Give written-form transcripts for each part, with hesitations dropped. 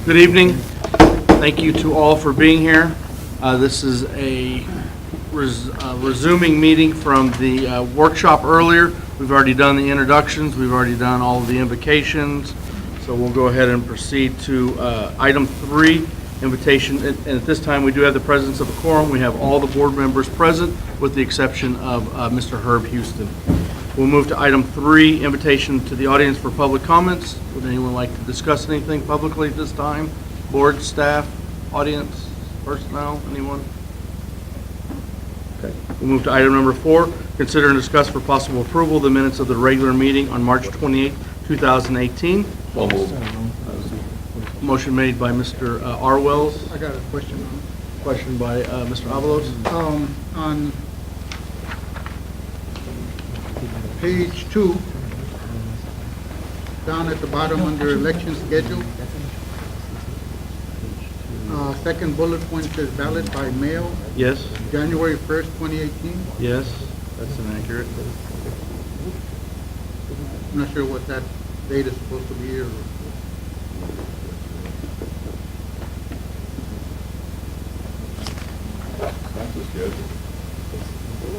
Good evening. Thank you to all for being here. This is a resuming meeting from the workshop earlier. We've already done the introductions. We've already done all of the invocations. So we'll go ahead and proceed to item 3, invitation. And at this time, we do have the presence of a quorum. We have all the board members present with the exception of Mr. Herb Houston. We'll move to item 3, invitation to the audience for public comments. Would anyone like to discuss anything publicly at this time? Board, staff, audience, personnel, anyone? Okay. We'll move to item number 4, consider and discuss for possible approval the minutes of the regular meeting on March 28, 2018. So moved. Motion made by Mr. R. Wells. I got a question on Question by Mr. Avalos. On page 2, down at the bottom under election schedule, second bullet point says ballot by mail, Yes? January 1st, 2018. Yes? That's inaccurate. I'm not sure what that date is supposed to be, or That's the schedule.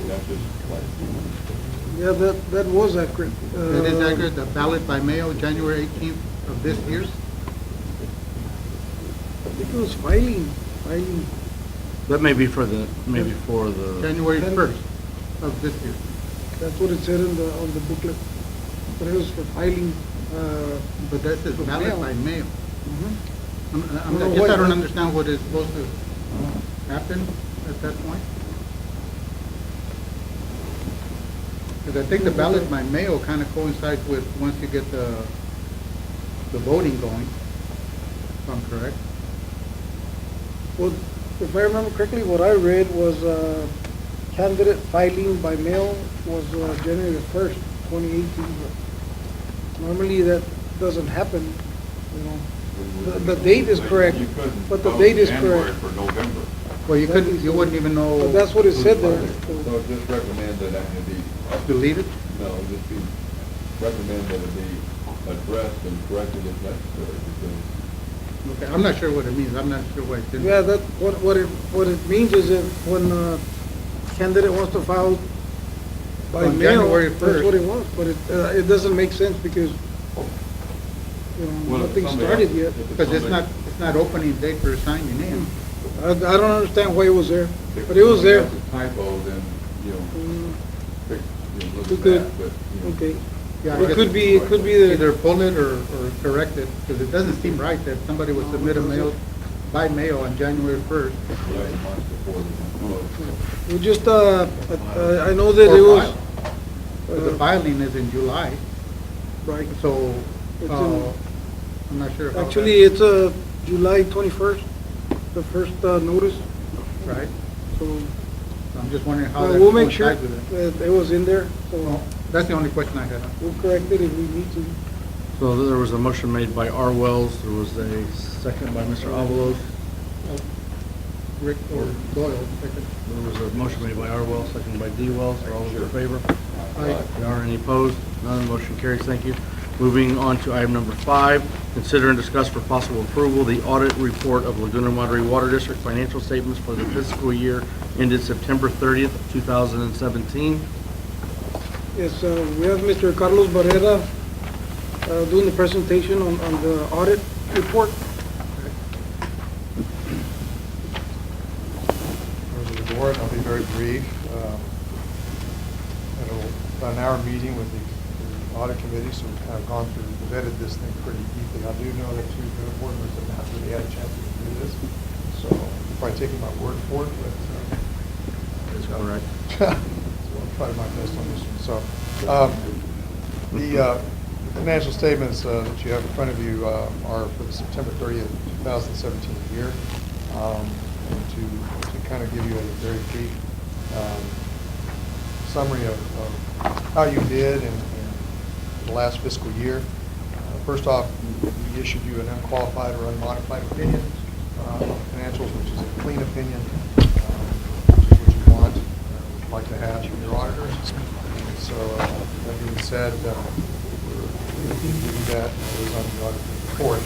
That's just. Yeah, that was accurate. it is accurate, the ballot by mail, January 18th of this year. I think it was filing. That may be for the, January 1st of this year. That's what it said on the booklet. But it was for filing. But that says ballot mail. by mail. I don't know I guess why I don't that- understand what is supposed to happen at that point. Because I think the ballot by mail kind of coincides with once you get the voting going, if I'm correct. Well, if I remember correctly, what I read was candidate filing by mail was January 1st, 2018. But normally that doesn't happen, you know. The date is correct, You couldn't but the vote date is January correct. for November. Well, you couldn't, you wouldn't even know. But that's what it said there. So just recommend that it be, Delete it? no, just be, recommend that it be addressed and corrected if necessary, because Okay, I'm not sure what it means. I'm not sure what it Yeah, that, what it means is that when a candidate wants to file by On mail, January that's 1st. what it wants, but it doesn't make sense because, you know, Well, if nothing somebody started else- yet. if Because it's not opening date for signing in. I don't understand why it was there, if but it was there. somebody else's typo, then, you know, Mm, fix, look We at could. that, but, you know. Okay. Yeah, I It guess could be Either that, pull it or correct it, because it doesn't seem right that somebody would submit a mail by mail on January 1st. 11 months before the vote. we just, I know that it Or was, file. But the filing is in July, right, so, It's in- I'm not sure how that- actually, it's July 21st, the first notice, Right, so I'm just wondering how that we'll make sure coincides with it. that it was in there, so Well, that's the only question I had. we'll correct it if we need to. So there was a motion made by R. Wells. There was a second by Mr. Avalos. Rick or Doyle, second. There was a motion made by R. Wells, seconded by D. Wells. Are all those in favor? Aye. There are any opposed? None. Motion carries. Thank you. Moving on to item number 5, consider and discuss for possible approval the audit report of Laguna Madre Water District financial statements for the fiscal year ended September 30th, 2017. Yes, we have Mr. Carlos Barrera doing the presentation on the audit report. Members of the board, I'll be very brief. Had about an hour meeting with the audit committee, so we've kind of gone through, vetted this thing pretty deeply. I do know that 2 board members have not really had a chance to do this, so I'm probably taking my word for it, but That's correct. so I'll try my best on this one. So, the financial statements that you have in front of you are for the September 30th, 2017 year. And to kind of give you a very brief summary of how you did in the last fiscal year. First off, we issued you an unqualified or unmodified opinion on financials, which is a clean opinion, which is what you want, would like to have from your auditors. So that being said, we're giving you that, it was on the audit report.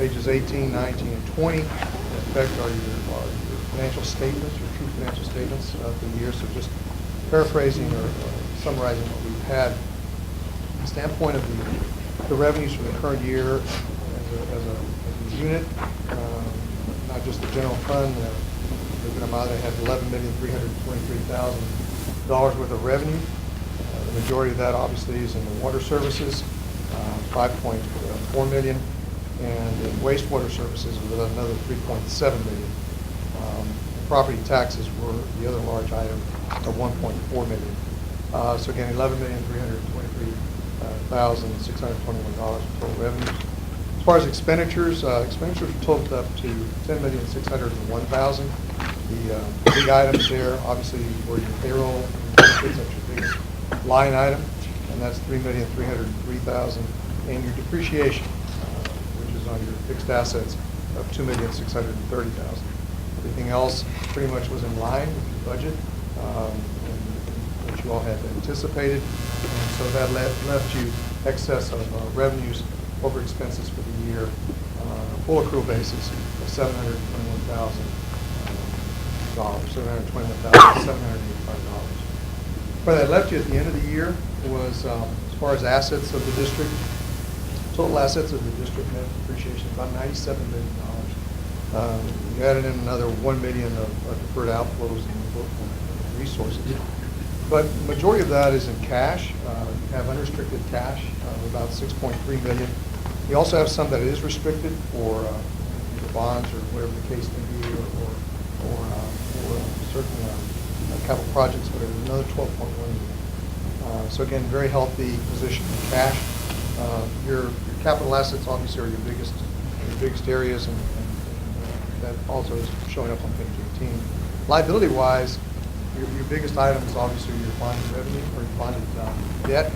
Pages 18, 19, and 20, in effect, are your financial statements, your true financial statements for the year. So just paraphrasing or summarizing what we've had. From the standpoint of the revenues for the current year as a unit, not just the general fund, LagunaMadre had $11,323,000 worth of revenue. The majority of that obviously is in the water services, 5.4 million, and in wastewater services was another 3.7 million. Property taxes were the other large item of 1.4 million. So again, $11,323,621 in total revenues. As far as expenditures, expenditures totaled up to $10,601,000. The big items there, obviously, were your payroll and benefits. That's your biggest line item, and that's $3,303,000, and your depreciation, which is on your fixed assets, of $2,630,000. Everything else pretty much was in line with your budget, and what you all had anticipated, and so that left you excess of revenues over expenses for the year on a full accrual basis of $721,785. What that left you at the end of the year was, as far as assets of the district, total assets of the district net depreciation about $97 million. You added in another $1 million of deferred outflows in the book resources. But the majority of that is in cash. You have unrestricted cash of about $6.3 million. You also have some that is restricted for either bonds or whatever the case may be, or certain capital projects, but there's another $12.1 million. So again, very healthy position in cash. Your capital assets obviously are your biggest areas, and that also is showing up on page 18. Liability-wise, your biggest item is obviously your bonded revenue or your bonded debt,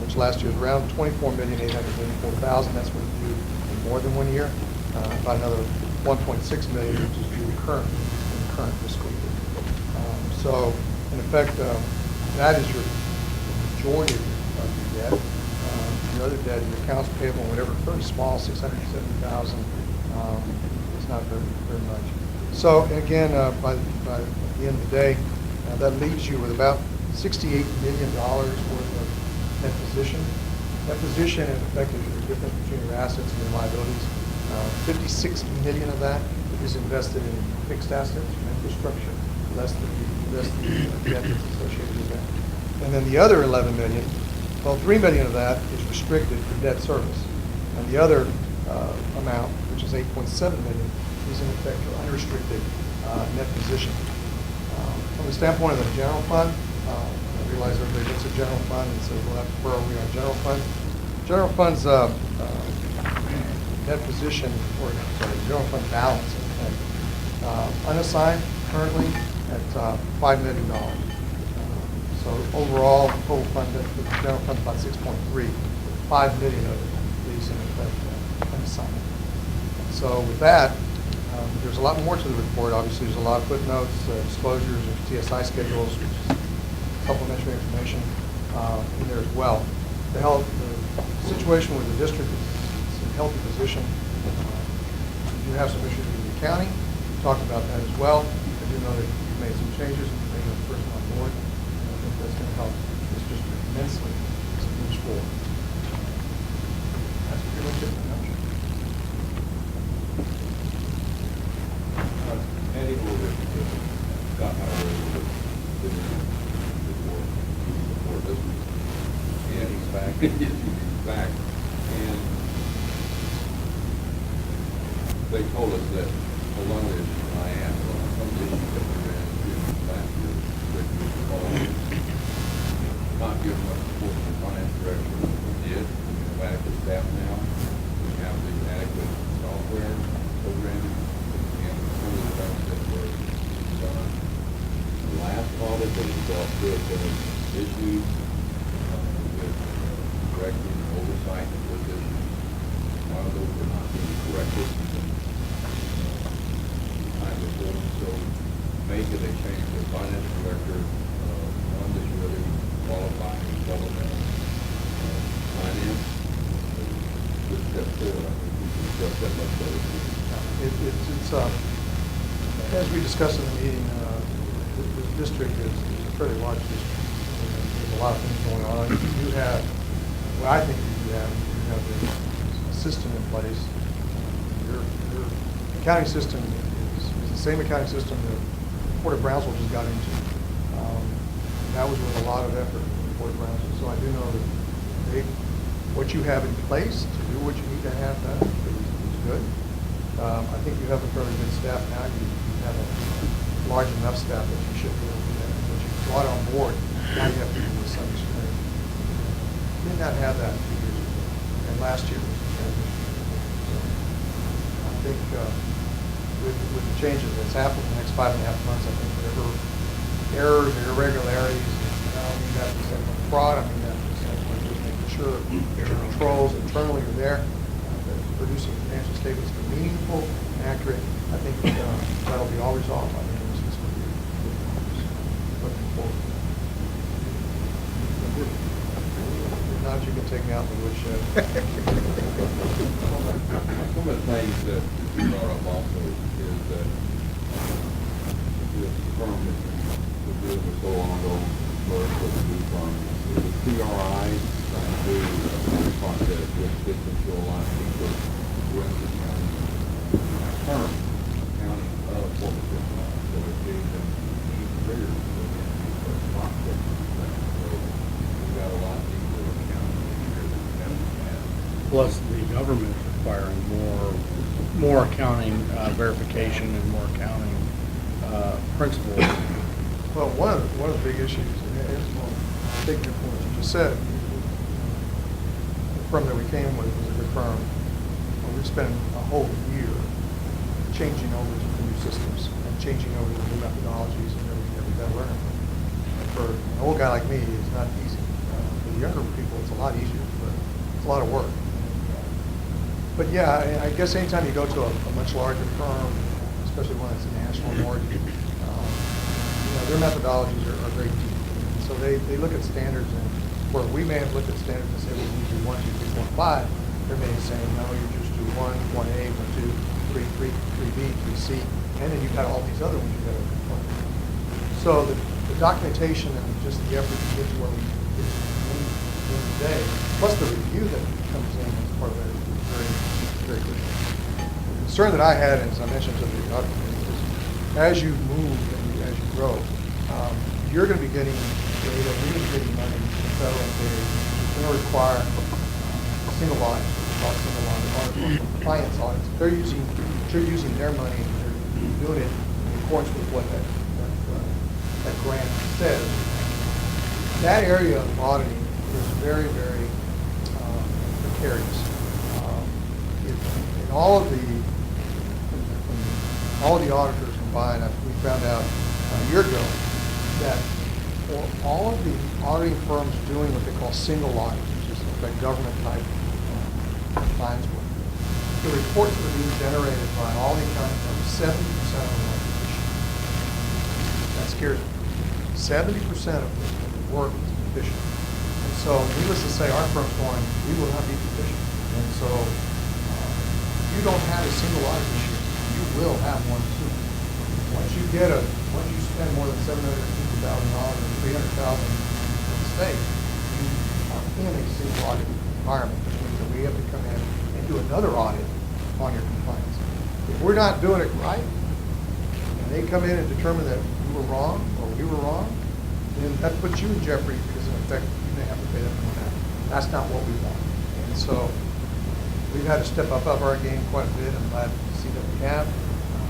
which last year was around $24,884,000. That's what you do in more than 1 year. About another $1.6 million, which is due current fiscal year. So in effect, that is your majority of your debt. Your other debt, your accounts payable, whatever, very small, $670,000. It's not very much. So again, by the end of the day, that leaves you with about $68 million worth of net position. That position, in effect, is your difference between your assets and your liabilities. 56 million of that is invested in fixed assets and infrastructure, less the debt that's associated with that. And then the other 11 million, well, 3 million of that is restricted for debt service. And the other amount, which is 8.7 million, is in effect your unrestricted net position. From the standpoint of the general fund, I realize everybody looks at general fund and says, well, where are we on general fund? General fund's net position, or sorry, general fund balance, unassigned currently at $5 million. So overall, total fund, the general fund about 6.3, 5 million of it is in effect unassigned. So with that, there's a lot more to the report. Obviously, there's a lot of footnotes, disclosures, and TSI schedules, which is supplementary information in there as well. The situation with the district is in a healthy position. We do have some issues with the accounting. We talked about that as well. I do know that you've made some changes and you've made a person on board. And I think that's going to help this district immensely as it moves forward. That's pretty much it. Any over got my way before this week. And he's back. He's back. And they told us that along with I asked some of the issues that we ran into last year, that we not giving much support to the finance director. We did. We have adequate staff now. We have the adequate software programming. Some of the things that were done. The last audit that was brought to us, there was issues with correcting oversight of those issues. A lot of those were not being corrected. Time before, so maybe they changed the finance director, one that's really qualified in government finance. Good step forward. I think we discuss that much later. As we discussed in the meeting, the district is a fairly large district. There's a lot of things going on. You have, what I think you have a system in place. Your accounting system is the same accounting system that Port of Brownsville just got into. That was with a lot of effort in Port of Brownsville. So I do know that what you have in place to do what you need to have done is good. I think you have a fairly good staff now. You have a large enough staff that you should be able to do that. What you brought on board, now you have people with some experience. You did not have that 2 years ago, and last year was a transition. So I think with the changes that's happened in the next 5.5 months, I think whatever errors or irregularities, I don't mean that to say fraud, I mean that to say just making sure your controls internally are there, that producing financial statements that are meaningful and accurate. I think that'll be all resolved by the end of this fiscal year. Looking forward to that. If not, you can take me out in the woodshed. Some of the things that you brought up also is that this firm that we're doing with so long ago, merged with the new firm, is the CRI trying to do a process which gets us to a lot of people who have the county, current county of what we're doing. So it gave them even bigger to the process. So we've got a lot deeper accounting here than we ever had. Plus, the government is requiring more accounting verification and more accounting principles. Well, one of the big issues, and it's one big point you just said, the firm that we came with was a good firm. Well, we spent a whole year changing over to the new systems and changing over to the new methodologies and everything that we've got to learn. And for an old guy like me, it's not easy. For the younger people, it's a lot easier, but it's a lot of work. But yeah, I guess anytime you go to a much larger firm, especially one that's a national mortgage, their methodologies are very deep. And so they look at standards, and where we may have looked at standards and say, well, you do 1, 2, 3, 4, 5, they may say, no, you just do 1, 1A, 1, 2, 3, 3B, 3C, and then you've got all these other ones you've got to comply with. So the documentation and just the effort to get to where we get to the end of the day, plus the review that comes in as part of that is very, very good. The concern that I had, as I mentioned to the audit committee, is as you move and as you grow, you're going to be getting data, you're going to be getting money from federal data. It's going to require single audits, single audit, compliance audits. They're using their money, and they're doing it in accordance with what that grant says. That area of auditing is very, very precarious. In all of the auditors combined, we found out a year ago that for all of the auditing firms doing what they call single audits, which is like government type compliance work, the reports that are being generated by all the accounting firms, 70% of them are deficient. That scares me. 70% of the work is deficient. And so, needless to say, our firm's going, we will not be deficient. And so, if you don't have a single audit issue, you will have one soon. Once you spend more than $750,000 and $300,000 in the state, you are in a single audit environment, which means that we have to come in and do another audit on your compliance. If we're not doing it right, and they come in and determine that we were wrong or we were wrong, then that puts you in jeopardy because in effect you may have to pay them for that. That's not what we want. And so we've had to step up our game quite a bit. I'm glad to see that we have.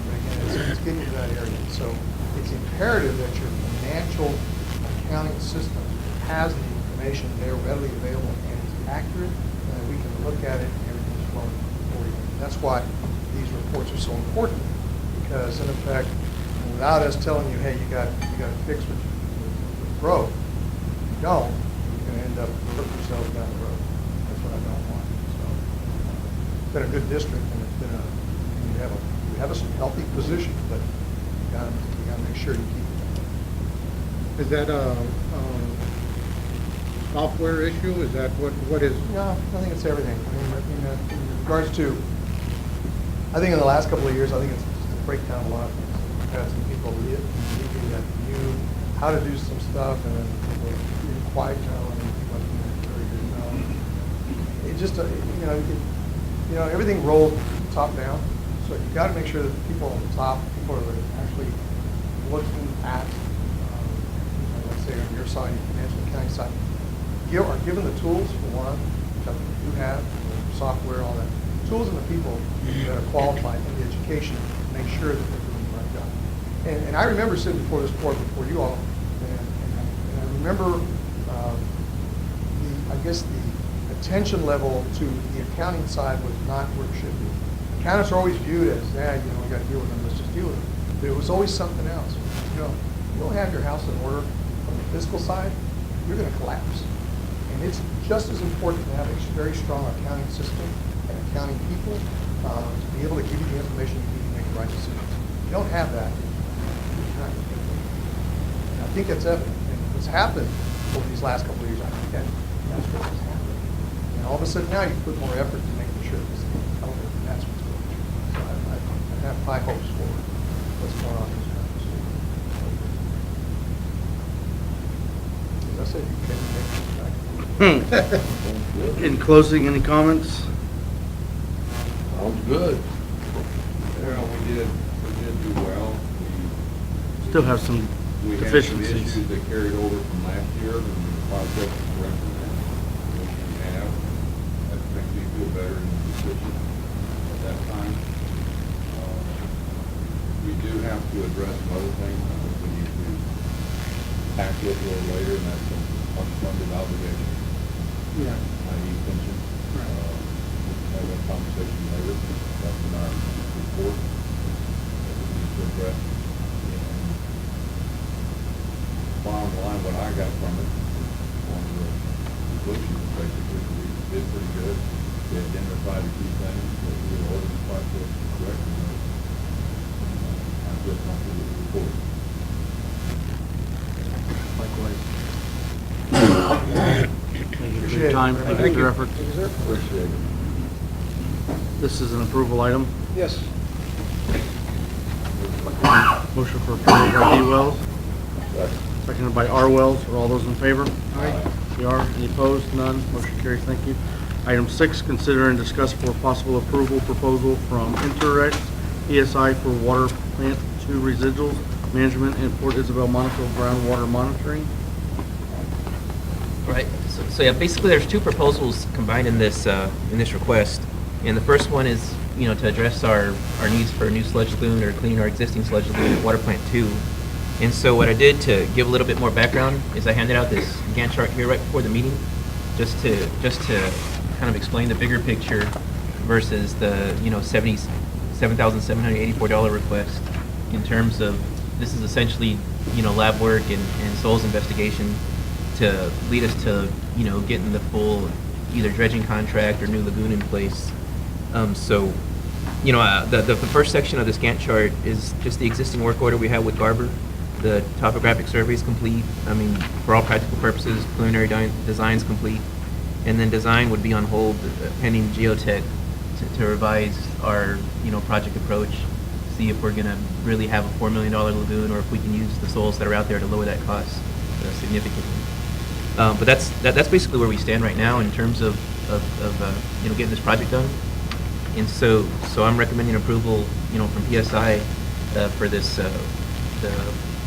But again, it's getting to that area. So it's imperative that your financial accounting system has the information there readily available and is accurate, and that we can look at it and everything's flowing accordingly. And that's why these reports are so important, because in effect, without us telling you, hey, you got to fix what you broke, if you don't, you're going to end up hurting yourself down the road. That's what I don't want. So it's been a good district, and it's been we have some healthy positions, but you got to make sure you keep it. Is that a software issue? Is that what is? No, I think it's everything. I mean, in regards to I think in the last couple of years, I think it's just break down a lot of things. We've had some people that knew how to do some stuff, and then people were quiet now, and then people very good now. It just, everything rolled top down. So you've got to make sure that the people on the top, people are actually looking at, let's say on your side, financial accounting side, are given the tools for one, that you have, software, all that, tools and the people that are qualified in the education to make sure that they're doing the right job. And I remember sitting before this board, before you all, and I remember, I guess the attention level to the accounting side was not where it should be. Accountants are always viewed as, we got to deal with them, let's just deal with them. But it was always something else. You don't have your house in order from the fiscal side, you're going to collapse. And it's just as important to have a very strong accounting system and accounting people to be able to give you the information you need to make the right decisions. If you don't have that, you're not going to get it. And I think that's evident. And what's happened over these last couple of years, I think that's what has happened. And all of a sudden now you put more effort to making sure this thing is covered, and that's what's going on. So I have high hopes for what's going on in this country. As I said, you can make this back. In closing, any comments? Sounds good. Well, we did do well. Still have some We had some deficiencies. issues that carried over from last year, and the process is correcting that, which we have. That makes me feel better in the decision at that time. We do have to address some other things. I think we need to tackle it a little later, and that's some unfunded obligation, Yeah. i.e. pension. We'll have that conversation later. That's in our report that we need to address. And bottom line, what I got from it, one of the conclusions, basically, we did pretty good. We identified a few things that we were ordered the process correctly. I feel comfortable with the report. Likewise. Thank you for your time, thank you for your effort. Thank you, sir. Appreciate it. This is an approval item. Yes. Motion for approval by D. Wells, seconded by R. Wells. Are all those in favor? Aye. We are. Any opposed? None. Motion carries. Thank you. Item 6, consider and discuss for possible approval proposal from Interrex ESI for water plant 2 residuals management and Port Isabel Monaco groundwater monitoring. Right, so yeah, basically there's 2 proposals combined in this request. And the first one is, to address our needs for a new sludge lagoon or cleaning our existing sludge lagoon at Water Plant 2. And so what I did to give a little bit more background is I handed out this Gantt chart here right before the meeting, just to kind of explain the bigger picture versus the, $77,784 request in terms of, this is essentially, lab work and soils investigation to lead us to, getting the full either dredging contract or new lagoon in place. The first section of this Gantt chart is just the existing work order we have with Garber. The topographic survey is complete. For all practical purposes, preliminary design is complete. And then design would be on hold pending geotech to revise our, project approach, see if we're gonna really have a $4 million lagoon or if we can use the soils that are out there to lower that cost significantly. But that's basically where we stand right now in terms of getting this project done. And so I'm recommending approval, from PSI for this the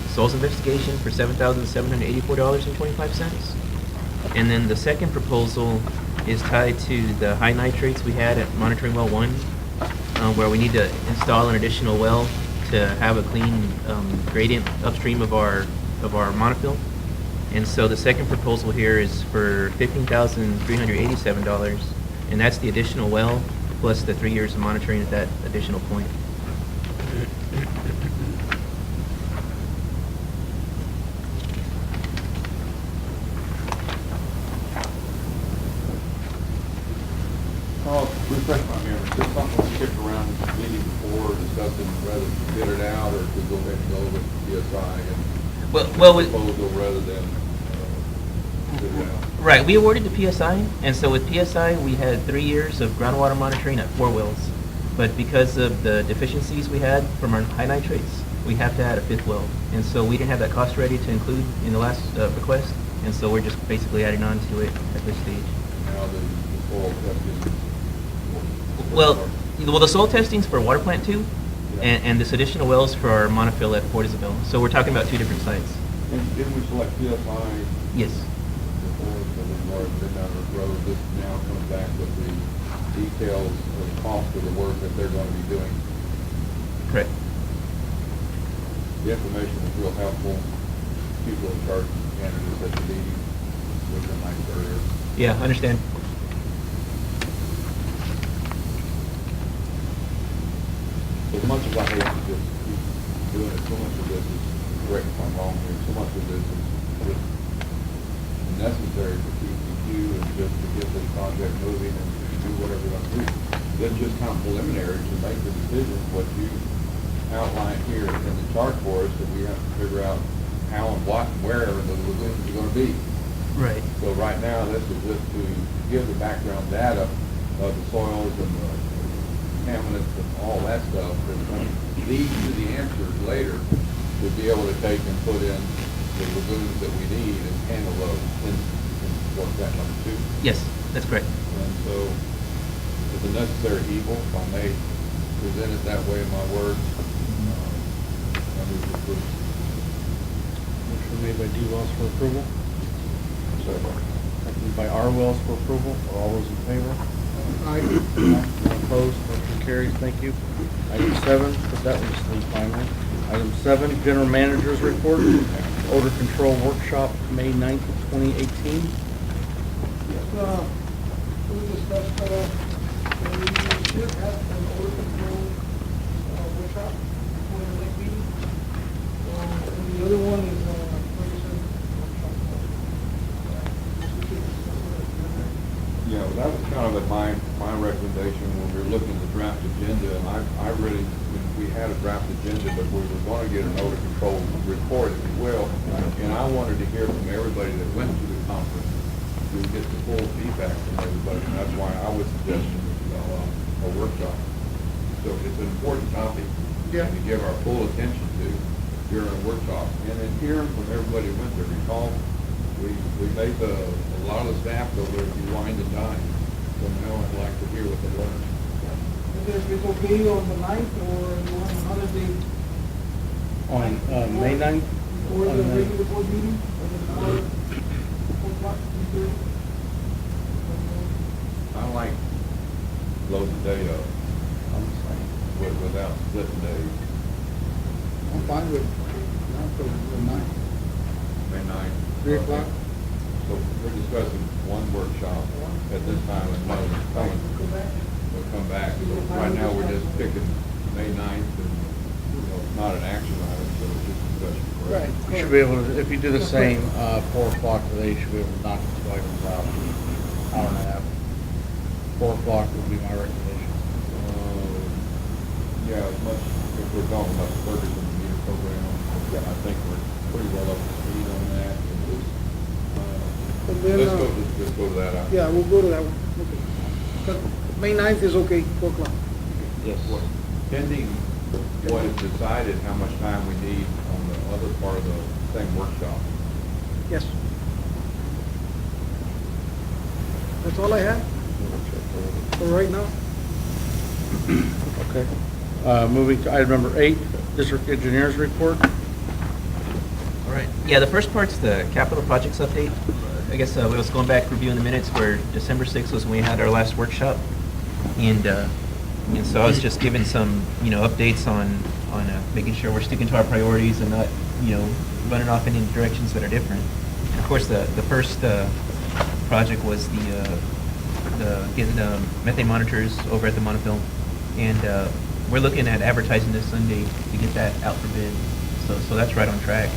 soils investigation for $7,784.25. And then the second proposal is tied to the high nitrates we had at monitoring well 1, where we need to install an additional well to have a clean gradient upstream of our monofill. And so the second proposal here is for $15,387, and that's the additional well plus the 3 years of monitoring at that additional point. Refresh my memory, is this something we kicked around the meeting before, discussing whether to bid it out or to go ahead and go with PSI and proposal rather than bid it out? Right, we awarded to PSI, and so with PSI, we had 3 years of groundwater monitoring at 4 wells. But because of the deficiencies we had from our high nitrates, we have to add a fifth well. And so we didn't have that cost ready to include in the last request, and so we're just basically adding on to it at this stage. Now the soil testing. Well, the soil testing's for water plant two, and this additional wells for our monofill at Port Isabel. So we're talking about two different sites. And didn't we select PSI Yes, before, so we've already been down the road, this now comes back with the details of the cost of the work that they're going to be doing. correct. The information was real helpful. People in charge of the candidates at the meeting was a nice earlier. Yeah, understand. As much as I hate to just keep doing it, so much of this is, correct if I'm wrong here, so much of this is just necessary for TCQ and just to get this project moving and to do whatever we're going to do. Then just kind of preliminary to make the decision, what you outlined here in the chart for us, that we have to figure out how and what and where the lagoons are going to be. Right. So right now, this is just to give the background data of the soils and the contaminants and all that stuff that's going to lead to the answers later to be able to take and put in the lagoons that we need and handle those in what's that number two. Yes, that's correct. And so it's a necessary evil, if I may present it that way in my words. I move to approve. Motion made by D. Wells for approval, Second. seconded by R. Wells for approval. Are all those in favor? Aye. None opposed, motion carries. Thank you. Item 7, put that one to sleep finally. Item 7, General Manager's Report, Odor Control Workshop, May 9th, 2018. We discussed, we should have an odor control, workshop for the next meeting. And the other one is, like I said, workshop. Yeah, well, that was kind of my recommendation when we were looking at the draft agenda, and I really, we had a draft agenda, but we were going to get an odor control report, if you will, and I wanted to hear from everybody that went to the conference, to get the full feedback from everybody, and that's why I was suggesting, a workshop. So it's an important topic, Yeah. to give our full attention to during a workshop, and then hearing from everybody who went there. Recall, we made a lot of the staff go there to wine and dine, so now I'd like to hear what they learned. If it's okay on the 9th, or you want another day On May 9th? before the regular board meeting, or another 4 o'clock, 3:30? I like load the day up without splitting days. I'm fine with, for the 9th. May 9th. 3 o'clock? So we're discussing one workshop at this time, and one is coming, Go back. will come back. So right now, we're just picking May 9th, and, it's not an action item, so it's just discussion. correct? Right. You should be able to, if you do the same, 4 o'clock today, you should be able to knock the 2 items out, hour and a half. 4 o'clock would be my recommendation. Yeah, as much, if we're talking about the Ferguson meter program, I think we're pretty well up to speed on that. And just, And then, let's go to that. Yeah, we'll go to that one. Okay. But May 9th is okay, 4 o'clock. Yes. Pending what is decided, how much time we need on the other part of the same workshop. Yes. That's all I have for right now. Okay. Moving to item number 8, District Engineers Report. All right. Yeah, the first part's the capital projects update. I guess I was going back reviewing the minutes where December 6th was when we had our last workshop. And so I was just giving some, updates on making sure we're sticking to our priorities and not, running off in any directions that are different. And of course, the first project was the getting the methane monitors over at the monofilm. And we're looking at advertising this Sunday to get that out for bid. So that's right on track.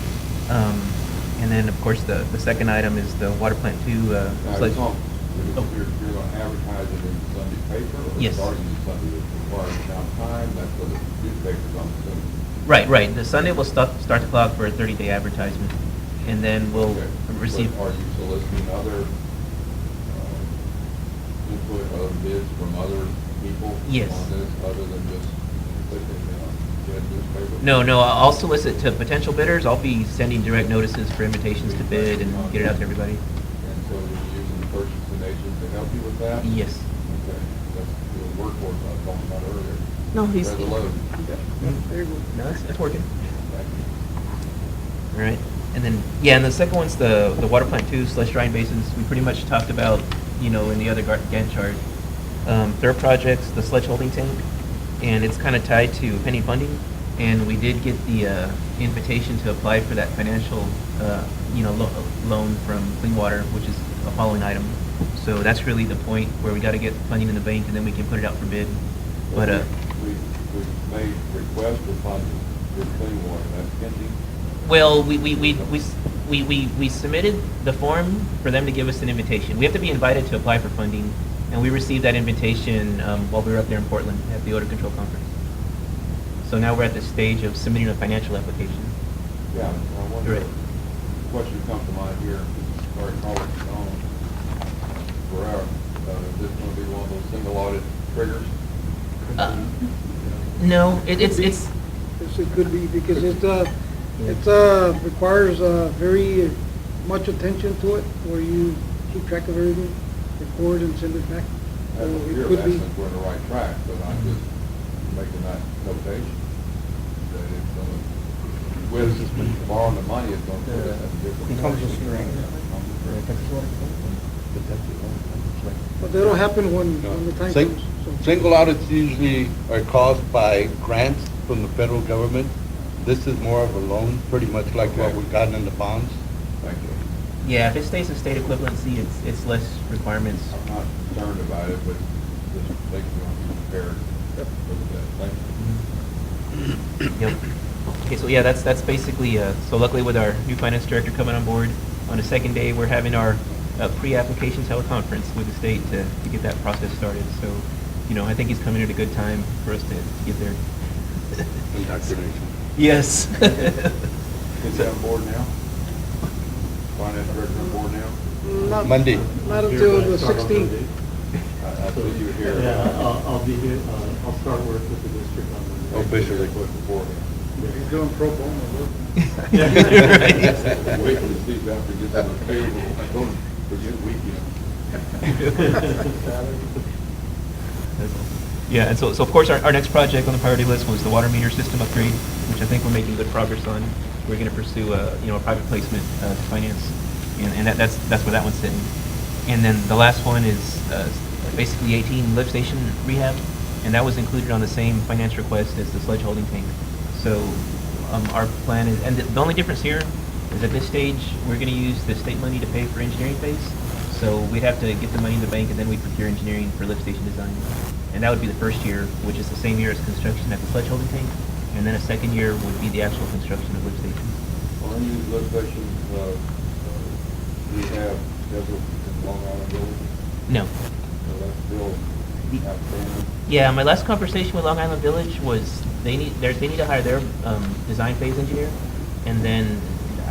And then, of course, the second item is the water plant 2. Now, sludge- it's on, you're going to advertise it in the Sunday paper? Or Yes. starting in Sunday, it requires down time, that's what the newspaper's on Sunday. Right. The Sunday will start the clock for a 30-day advertisement. And then we'll Okay. receive... But are you soliciting other input, other bids from other people Yes. on this, other than just putting it in newspaper? No, I'll solicit to potential bidders. I'll be sending direct notices for invitations to bid and get it out to everybody. And so you're using the purchasing agent to help you with that? Yes. Okay, that's the workforce I was talking about earlier. No, he's. Spread the load. There you go. No, that's working. Thank you. All right. And then, yeah, and the second one's the water plant two, slush drying basins. We pretty much talked about, in the other Gantt chart. Third project's the sludge holding tank, and it's kind of tied to pending funding. And we did get the invitation to apply for that financial, loan from Clean Water, which is a following item. So that's really the point where we got to get funding in the bank, and then we can put it out for bid. But We've made requests for funding for clean water, that's pending. well, we submitted the form for them to give us an invitation. We have to be invited to apply for funding, and we received that invitation while we were up there in Portland at the Odor Control Conference. So now we're at the stage of submitting a financial application. Yeah, I wonder, Right. question comes to mind here, sorry, calling it on, for our, is this gonna be one of those single audit triggers? No, it's Yes, it could be, because it requires very much attention to it, where you keep track of everything, record and send it back. So I don't it hear could that be. since we're on the right track, but I'm just making that notation, that it's gonna, with borrowing the money, it's gonna put us in a different. Comes with strings. But that'll happen when the time comes. So- Single audits usually are caused by grants from the federal government. This is more of a loan, pretty much like what we've gotten in the bonds. Thank you. yeah. If it stays a state equivalency, it's less requirements. I'm not concerned about it, but just makes me want to be prepared for that. Thank you. Yep. Okay, so yeah, that's basically, so luckily with our new finance director coming on board, on the second day, we're having our pre-application teleconference with the state to get that process started. So, I think he's coming at a good time for us to get there. Indoctrination. Yes. Is he on board now? Finance director on board now? Not- Monday. Not until the 16th. I see you here. Yeah, I'll be here, I'll start work with the district on Monday. Officially. Put beforehand. He's doing pro bono work. Wait till the seat after it gets on the table. I told him, forget weekend. Yeah, and so of course, our next project on the priority list was the water meter system upgrade, which I think we're making good progress on. We're gonna pursue a private placement to finance, and that's where that one's sitting. And then the last one is basically 18 lift station rehab, and that was included on the same finance request as the sludge holding tank. So our plan is, and the only difference here is at this stage, we're gonna use the state money to pay for engineering phase. So we'd have to get the money in the bank, and then we'd procure engineering for lift station design. And that would be the first year, which is the same year as construction at the sludge holding tank. And then a second year would be the actual construction of lift stations. Well, any of these lift stations, we have scheduled in Long Island Village, No. so that's still outstanding. Yeah, my last conversation with Long Island Village was they need to hire their design phase engineer, and then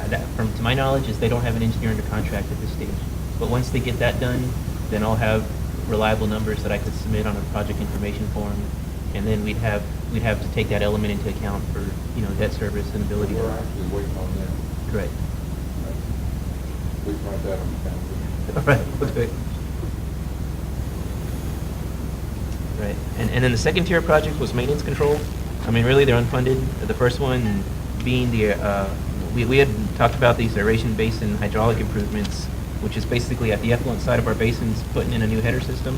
to my knowledge, is they don't have an engineer under contract at this stage. But once they get that done, then I'll have reliable numbers that I could submit on a project information form, and then we'd have to take that element into account for debt service and ability We're to. actually waiting on them. Correct. Please write that on the calendar. All right. Okay. Right, and then the second tier project was maintenance control. I mean, really, they're unfunded. The first one being we had talked about these aeration basin hydraulic improvements, which is basically at the effluent side of our basins, putting in a new header system.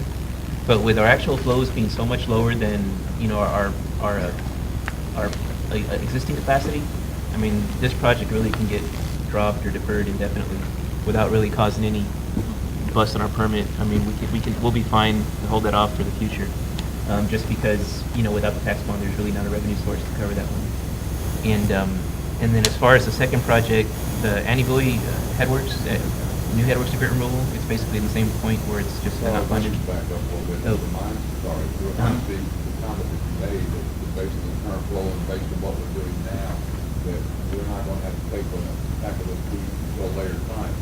But with our actual flows being so much lower than, our existing capacity, I mean, this project really can get dropped or deferred indefinitely without really causing any bust on our permit. I mean, we'll be fine to hold that off for the future. Just because, without the tax bond, there's really not a revenue source to cover that one. And then as far as the second project, the Annie-Bowie headworks, new headworks and grit removal, it's basically the same point where it's just not funded. Back up a little bit. Oh. The comment that you made, that based on the current flow and based on what we're doing now, that we're not gonna have to pay for the tackle those fees until a later time.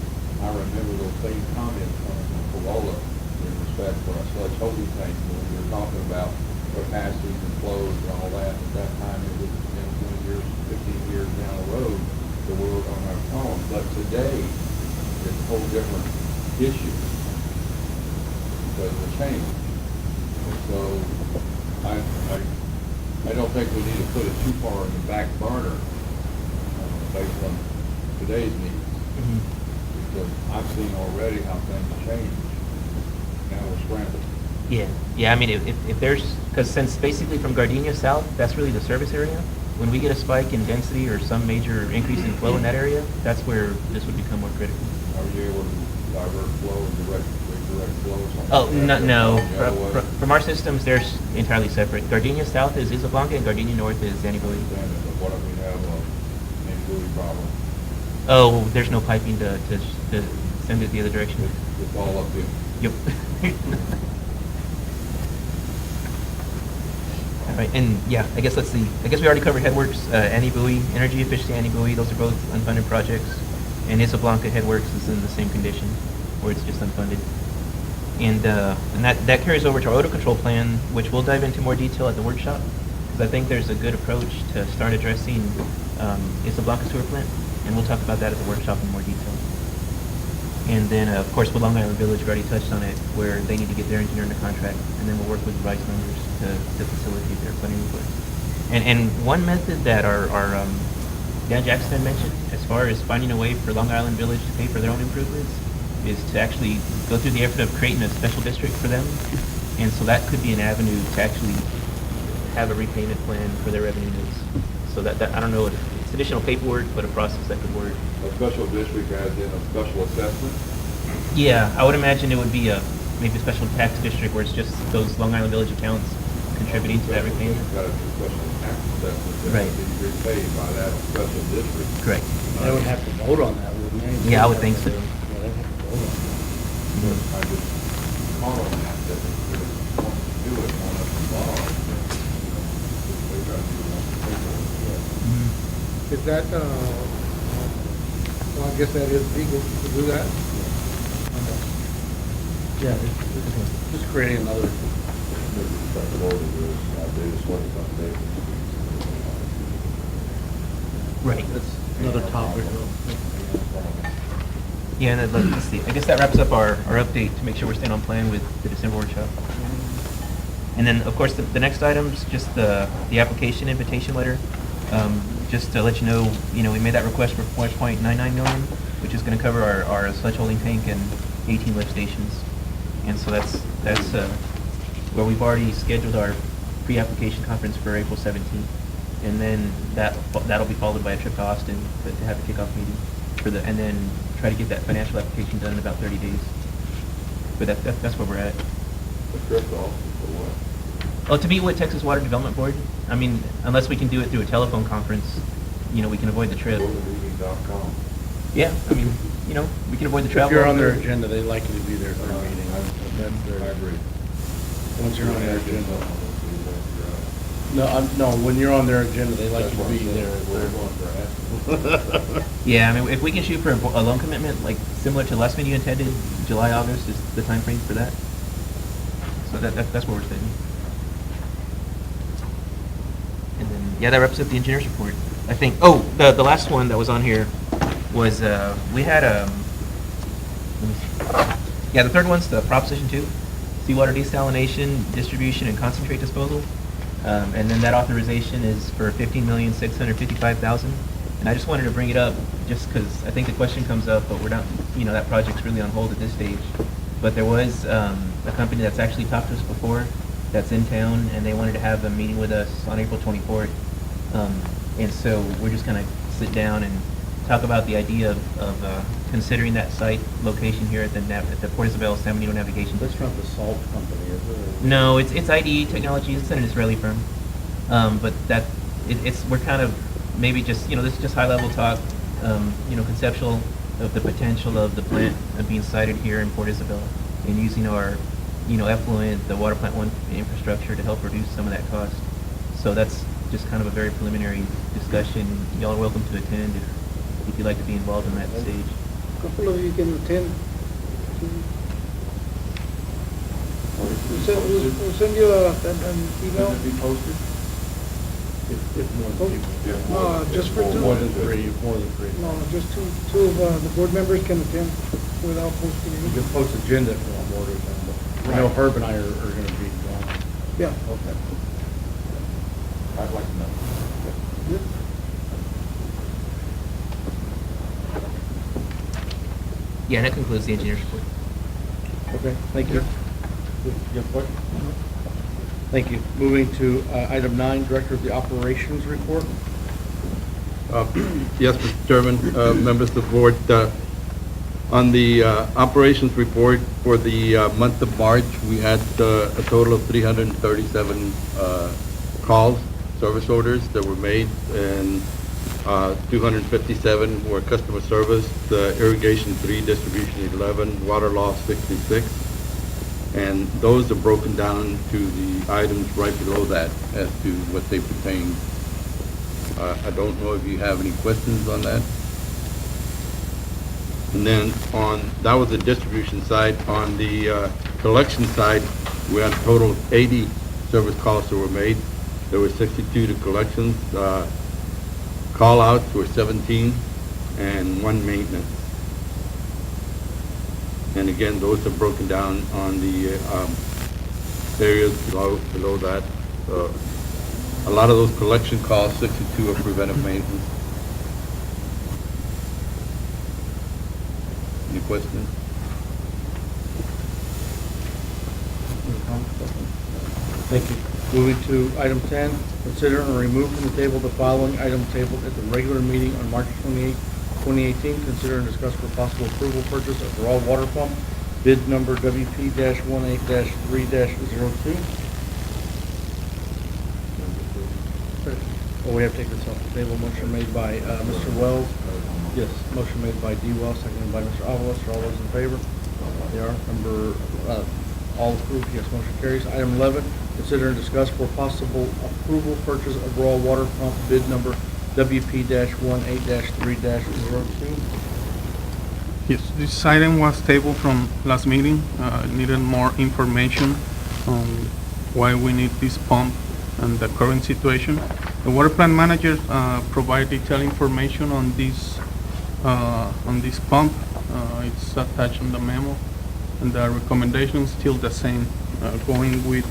I remember those same comments coming from Corolla in respect for a sludge holding tank, when we were talking about capacities and flows and all that, at that time, it was 10, 20 years, 15 years down the road, that we were on our own. But today, it's a whole different issue because of the change. And so, I don't think we need to put it too far in the back burner, based on today's needs. Because I've seen already how things change. Now we're scrambling. Yeah, I mean, if there's, because since basically from Gardenia south, that's really the service area. When we get a spike in density or some major increase in flow in that area, that's where this would become more critical. Are you able to divert flow and redirect flow? Oh, no. The other way? From our systems, they're entirely separate. Gardenia south is Isla and Gardenia north is Sandy Bowie. But what if we have a buoy problem? Oh, there's no piping to send it the other direction. It's all up here. Yep. All right, and yeah, I guess let's see. I guess we already covered Headworks, Annie Bowie, Energy Efficiency Annie Bowie. Those are both unfunded projects. And Isla Blanca Headworks is in the same condition, where it's just unfunded. And that carries over to our odor control plan, which we'll dive into more detail at the workshop, because I think there's a good approach to start addressing Isla Blanca sewer plant, and we'll talk about that at the workshop in more detail. And then, of course, with Long Island Village, we already touched on it, where they need to get their engineer under contract, and then we'll work with the vice members to facilitate their funding request. And one method that our Dan Jackson mentioned, as far as finding a way for Long Island Village to pay for their own improvements, is to actually go through the effort of creating a special district for them. And so that could be an avenue to actually have a repayment plan for their revenue needs. So that I don't know, it's additional paperwork, but a process that could work. A special district as in a special assessment? Yeah, I would imagine it would be maybe a special tax district where it's just those Long Island Village accounts contributing to that repayment. Got a special tax assessment that Right. would be repaid by that special district. Correct. They would have to vote on that, wouldn't they? Yeah, I would think so. Yeah, they'd have to vote on it. I just call on that if they want to do it, want us involved. They've got to do it. Is that, well, I guess that is legal to do that? Yeah, it's just creating another, Right. that's another topic. Yeah, and then let's see. I guess that wraps up our update to make sure we're staying on plan with the December workshop. And then, of course, the next item's just the application invitation letter. Just to let you know, we made that request for 4.99 million, which is going to cover our sludge holding tank and 18 lift stations. And so that's where we've already scheduled our pre-application conference for April 17th. And then that'll be followed by a trip to Austin to have a kickoff meeting and then try to get that financial application done in about 30 days. But that's where we're at. The trip off for what? Oh, to meet with Texas Water Development Board. I mean, unless we can do it through a telephone conference, we can avoid the trip. GoToMeeting.com. Yeah, I mean, we can avoid the If travel. you're on their agenda, they like you to be there for their meeting. That's I their, agree. once you're on their agenda. We're No, when you're on their agenda, they like you to be there. going for it. Yeah, I mean, if we can shoot for a loan commitment, like similar to last meeting you intended, July, August is the time frame for that. So that's where we're sitting. And then, yeah, that wraps up the engineer's report. I think, the last one that was on here was, we had, let me see. Yeah, the third one's the Proposition 2, seawater desalination, distribution, and concentrate disposal. And then that authorization is for $15,655,000. And I just wanted to bring it up just because I think the question comes up, but we're not, that project's really on hold at this stage. But there was a company that's actually talked to us before that's in town, and they wanted to have a meeting with us on April 24th. And so we're just going to sit down and talk about the idea of considering that site location here at the Port Isabel San Benito Navigation. That's not the salt company, is it? No, it's IDE Technologies. It's an Israeli firm. But we're kind of maybe just, this is just high level talk, conceptual of the potential of the plant being sited here in Port Isabel and using our, effluent, the water plant 1 infrastructure to help reduce some of that cost. So that's just kind of a very preliminary discussion. Y'all are welcome to attend if you'd like to be involved in that stage. A couple of you can attend. We'll send you an email. Should it be posted? If more than people. Just for two. More than three, more than three. No, just two of the board members can attend without posting You can anything. post agenda if you want more to attend. I know Herb and I are gonna be gone. Yeah. Okay. I'd like to know. Yeah, that concludes the engineer's report. Okay, thank you. You have a question? Thank you. Moving to item 9, Director of the Operations Report. Yes, Mr. Chairman, members of the board, on the operations report for the month of March, we had a total of 337 calls, service orders that were made, and 257 were customer service, irrigation 3, distribution 11, water loss 66. And those are broken down to the items right below that as to what they pertain. I don't know if you have any questions on that. And then that was the distribution side. On the collection side, we had a total of 80 service calls that were made. There were 62 to collections. Call-outs were 17 and 1 maintenance. And again, those are broken down on the areas below that. A lot of those collection calls, 62 are preventive maintenance. Any questions? Thank you. Moving to item 10, consider and remove from the table the following item tabled at the regular meeting on March 28, 2018. Consider and discuss for possible approval purchase of raw water pump, bid number WP-18-3-02. Oh, we have to take this off the table. Motion made by Mr. Wells. Yes, motion made by D. Wells, seconded by Mr. Avalos. Are all those in favor? They are. Number, all approved, yes, motion carries. Item 11, consider and discuss for possible approval purchase of raw water pump, bid number WP-18-3-02. Yes, this item was tabled from last meeting. Needed more information on why we need this pump and the current situation. The water plant manager provided detailed information on this pump. It's attached in the memo, and the recommendation is still the same, going with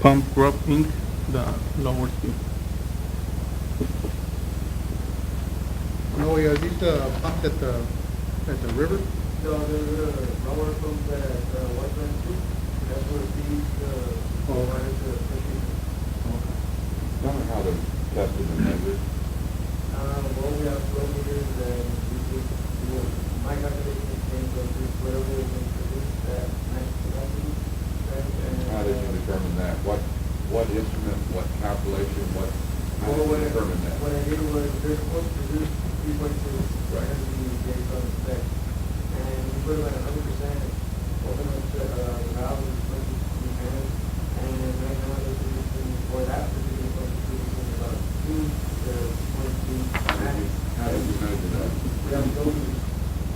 Pump Group Inc., the lower speed. No, yeah, these pumped at the river? No, the lower from the White Plant 2, that's where these, right into the fishing. Tell me how to test it and measure it. Well, we have flow meters and we just, my calculation is saying that whatever we can produce that max capacity. How did you determine that? What instrument, what calculation, how did you determine that? What I did was, they're supposed to produce 3.6 Right. based on the spec. And we put them at 100%, open up the valve as much as we can. And right now they're producing, for that particular pump, producing about 2 to 0.2 max. How did you measure that? We have flow meters.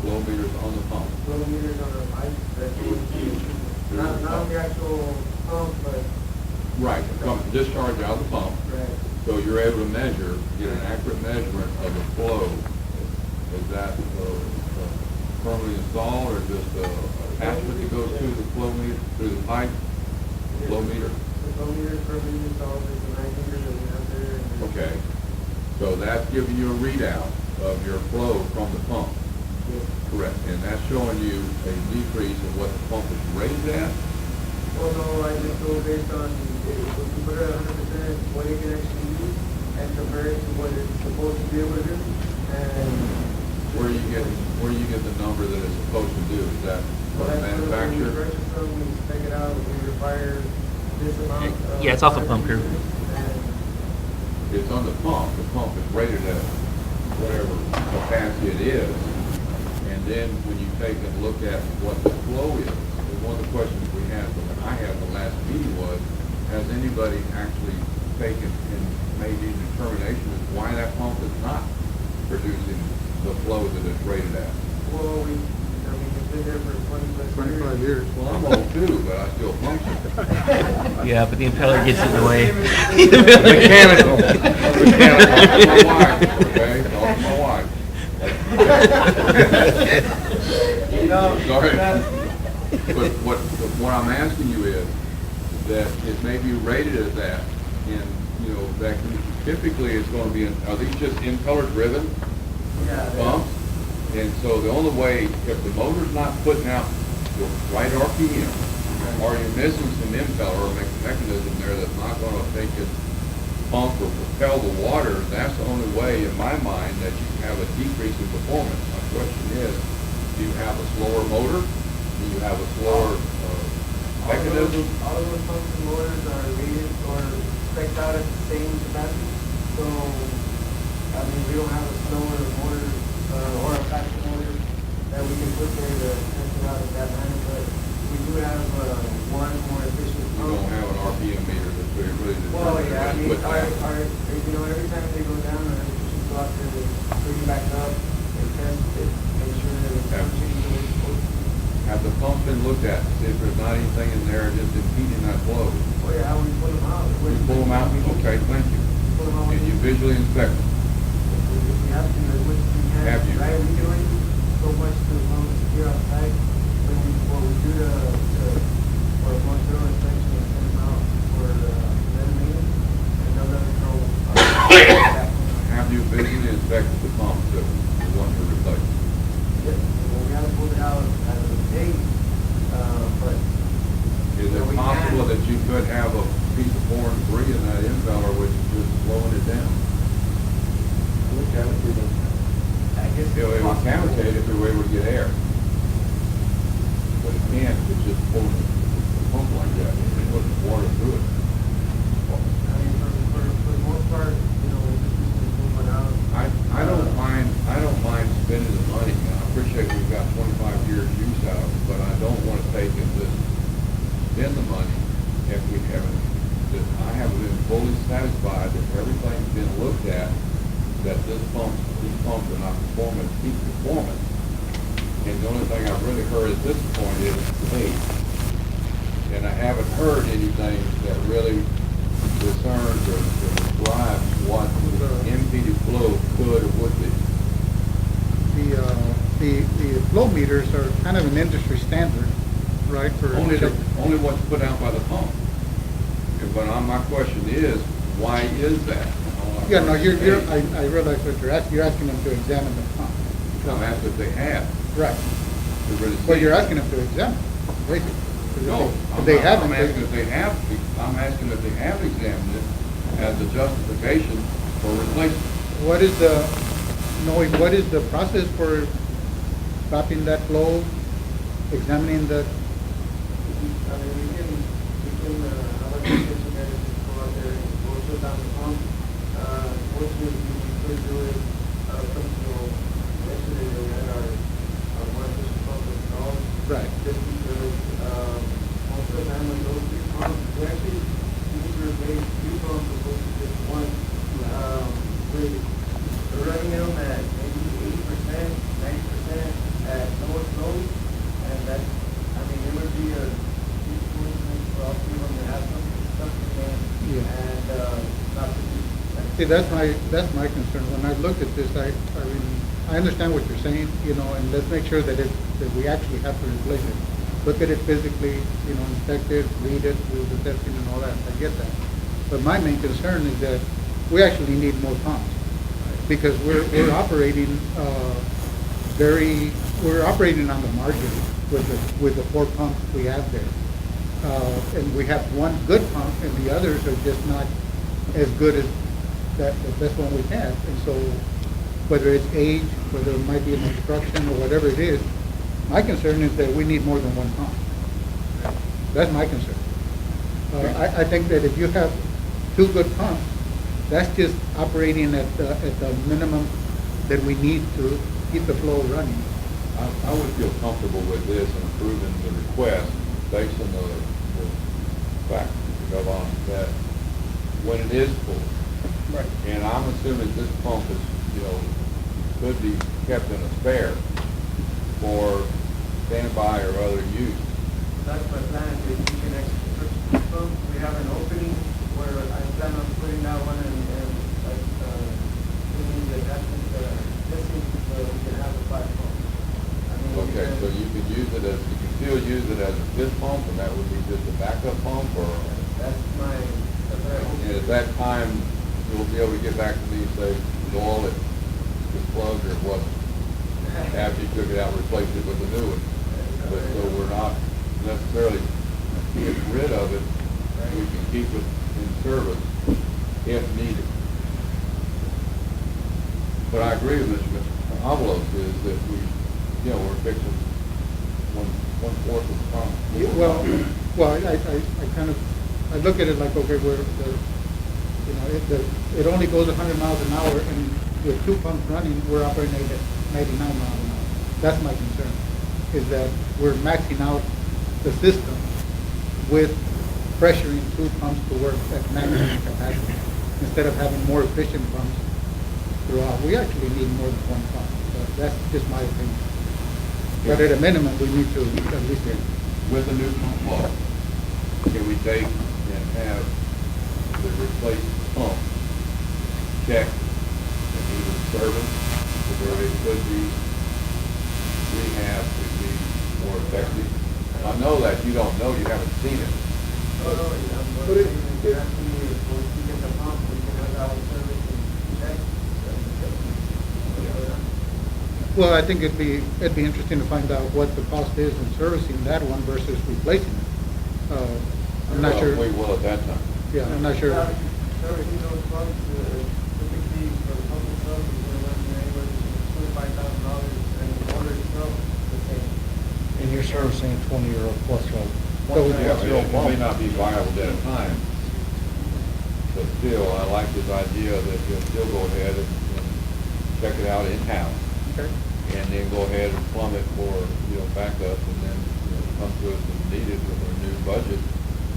Flow meters on the pump. Flow meters on our pipe, that's not on the actual pump, but. Right, discharge out of the pump. Right. So you're able to measure, get an accurate measurement of the flow. Is that firmly installed or just a attachment that goes through the flow meter, through the pipe? Flow meter? The flow meter firmly installed, is the 9 meter that we have there. And Okay. So that's giving you a readout of your flow from the pump. Yes. Correct. And that's showing you a decrease in what the pump is rated at? Well, no, I just go based on, if we put it at 100%, what it can actually do, and compare it to what it's supposed to be able to do. And Where you get the number that it's supposed to do? Is that from the when we manufacturer? purchase them, we spec it out, we require this amount of. Yeah, it's off the pump here. And It's on the pump is rated at whatever capacity it is. And then when you take and look at what the flow is, and one of the questions I had the last meeting was, has anybody actually taken and made any determination as why that pump is not producing the flow that it's rated at? well, it's been there for 20 plus years. 25 years. Well, I'm old too, but I still function. Yeah, but the impeller gets in the way. Mechanical. Mechanical. My wife, okay? Talk to my wife. Sorry. But what I'm asking you is that it may be rated as that, and, you know, that typically it's gonna be, are these just impeller driven pumps? And so the only way, if the motor's not putting out the right RPM, or you're missing some impeller or mechanism there that's not gonna take it pump or propel the water, that's the only way, in my mind, that you have a decrease in performance. My question is, do you have a slower motor? Do you have a slower mechanism? All of those pumps and motors are rated or spec'd out at the same capacity. So, I mean, we don't have a slower motor or a faster motor that we can put there to test it out at that manner, but we do have one more efficient You pump. don't have an RPM meter that's really Well, determined yeah, I mean, with that. you know, every time they go down, our electricians go out there, they bring it back up, they test it, make sure that it's functioning the way it's supposed to. Have the pumps been looked at, see if there's not anything in there just impeding that flow? Oh, yeah, we pull them out. You pull them out, okay, thank you. Pull them out. And you visually inspect them? If we have to, which we can. Have you? Right, we can only do so much to here outside. When we do for a more thorough inspection and send them out for the maintenance, and they'll let us know. Have you visually inspected the pump, the one you're replacing? Yes, well, we haven't pulled it out as of date, but. Is it possible that you could have a piece of foreign debris in that impeller which is just slowing it down? I guess. It would cavitate if we were able to get air. But it can't, it's just pulling the pump like that, it's putting water through it. I mean, for the most part, you know, we just move it out. I don't mind spending the money. I appreciate we've got 25 years use out of it, but I don't want to take and just spend the money if we haven't, that I haven't been fully satisfied that everything's been looked at, that these pumps are not performing, peak performance. And the only thing I've really heard at this point is age. And I haven't heard anything that really discerns or describes what the impeded flow could or would be. The flow meters are kind of an industry standard, right? For Only what's put out by the pump. But my question is, why is that? Yeah, no, I realize what you're asking. You're asking them to examine the pump. I'm asking if they have. Right. To really see. Well, you're asking them to examine, basically. No, If they haven't. I'm asking if they have, I'm asking if they have examined it as a justification for replacement. What is the process for stopping that flow, examining the? I mean, we can, have a discussion there, just go out there and go shut down the pump. Fortunately, we could do it, yesterday we had our more efficient pump installed. Right. Just because, most of the time when those three pumps, we actually need to replace three pumps opposed to just one. We're running them at maybe 80%, 90% at lowest load, and that, I mean, it would be a huge coincidence for all three of them to have something there. Yeah. And, not to be. See, that's my concern. When I looked at this, I understand what you're saying, and let's make sure that we actually have to replace it. Look at it physically, inspect it, read it, do the testing and all that. I get that. But my main concern is that we actually need more pumps because we're operating we're operating on the margin with the 4 pumps we have there. And we have one good pump and the others are just not as good as the best one we have. And so whether it's age, whether it might be an obstruction or whatever it is, my concern is that we need more than one pump. That's my concern. I think that if you have 2 good pumps, that's just operating at the minimum that we need to keep the flow running. I would feel comfortable with this and approving the request based on the fact that when it is full. Right. And I'm assuming this pump is, could be kept in a spare for standby or other use. that's my plan, if we can actually purchase this pump. We have an opening where I plan on putting that one and like, putting the attachment, missing, so we can have a 5 pump. I mean, Okay, so you can use it as, you can still use it as a fifth pump, and that would be just a backup pump, or? That's what I hope. And at that time, you'll be able to get back to me and say, the oil that was plugged or it wasn't. After you took it out, replaced it with a new one. But so we're not necessarily getting rid of it, we can keep it in service if needed. But I agree with Mr. Avalos is that we, we're fixing one-fourth of the problem. I kind of, I look at it like, okay, it only goes 100 miles an hour, and with 2 pumps running, we're operating at 99 miles an hour. That's my concern, is that we're maxing out the system with pressuring 2 pumps to work at maximum capacity, instead of having more efficient pumps throughout. We actually need more than 1 pump, but that's just my opinion. But at a minimum, we need to at least get. With a new pump plug, can we take and have the replaced pump checked and even serviced, where it could be rehab, could be more effective? I know that you don't know, you haven't seen it. But if you're asking me if we get the pump, we can have that one service and check. Well, I think it'd be interesting to find out what the cost is in servicing that one versus replacing it. I'm not sure. We will at that time. Yeah, I'm not sure. Servicing those pumps, typically for the pump itself, is going to run anywhere between $25,000, and the motor itself, the same. And you're servicing a 20-year-old plus one. Yeah, it may not be viable at a time, but still, I like this idea that you'll still go ahead and check it out in-house. Okay. And then go ahead and plumb it for, backup, and then, come to us if needed with our new budget,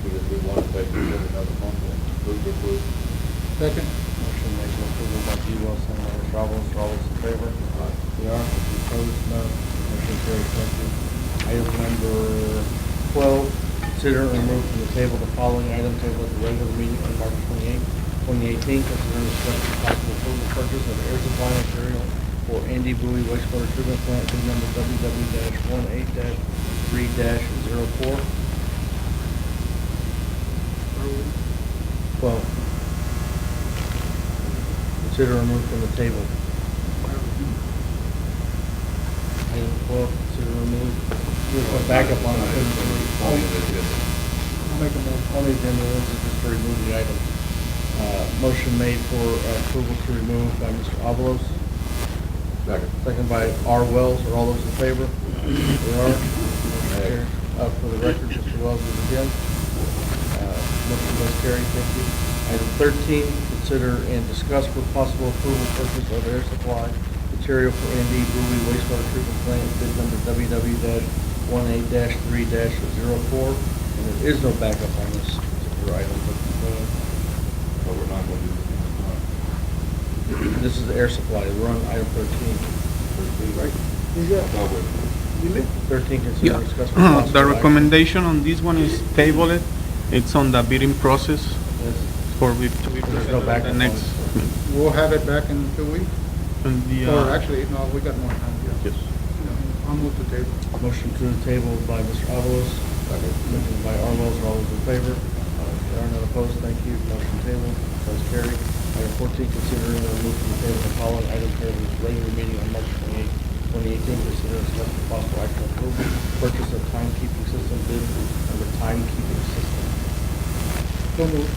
because we want to take another pump in. Move to approve. Second. Motion made for approval by Dewell, second by Mr. Avalos. Are all those in favor? We are. Opposed? No. Motion carries. Thank you. Item number 12, consider and remove from the table the following item tabled at the regular meeting on March 28, 2018. Consider and discuss the possible approval purchase of air supply material for Andy Bowie wastewater treatment plant, bid number WW-18-3-04. 12. Consider and remove from the table. Item 12, consider and remove. We'll put back up on it. I'll make a motion. On the agenda, this is just to remove the item. Motion made for approval to remove by Mr. Avalos. Second. Second by R. Wells. Are all those in favor? They are. Motion carries. For the record, Mr. Wells is again. Motion does carry. Thank you. Item 13, consider and discuss for possible approval purchase of air supply material for ND Bowie wastewater treatment plant, bid number WW-18-3-04. And there is no backup on this particular item, but So we're not going to do this is the air supply. We're on item 13. Right. Yeah. 13, consider and discuss for possible The action. recommendation on this one is table it. It's on the bidding process Yes. for to be There's no presented at backup the on next. this. We'll have it back in 2 weeks. And the, Or actually, no, we got more time, yeah. yes. I'll move the table. Motion to the table by Mr. Avalos, second by Arnold. All those in favor? There are none opposed. Thank you. Motion table does carry. Item 14, consider and remove from the table the following item here in this regular meeting on March 28, 2018. Consider and discuss the possible action on approval, purchase of timekeeping system, bid number timekeeping system. So moved.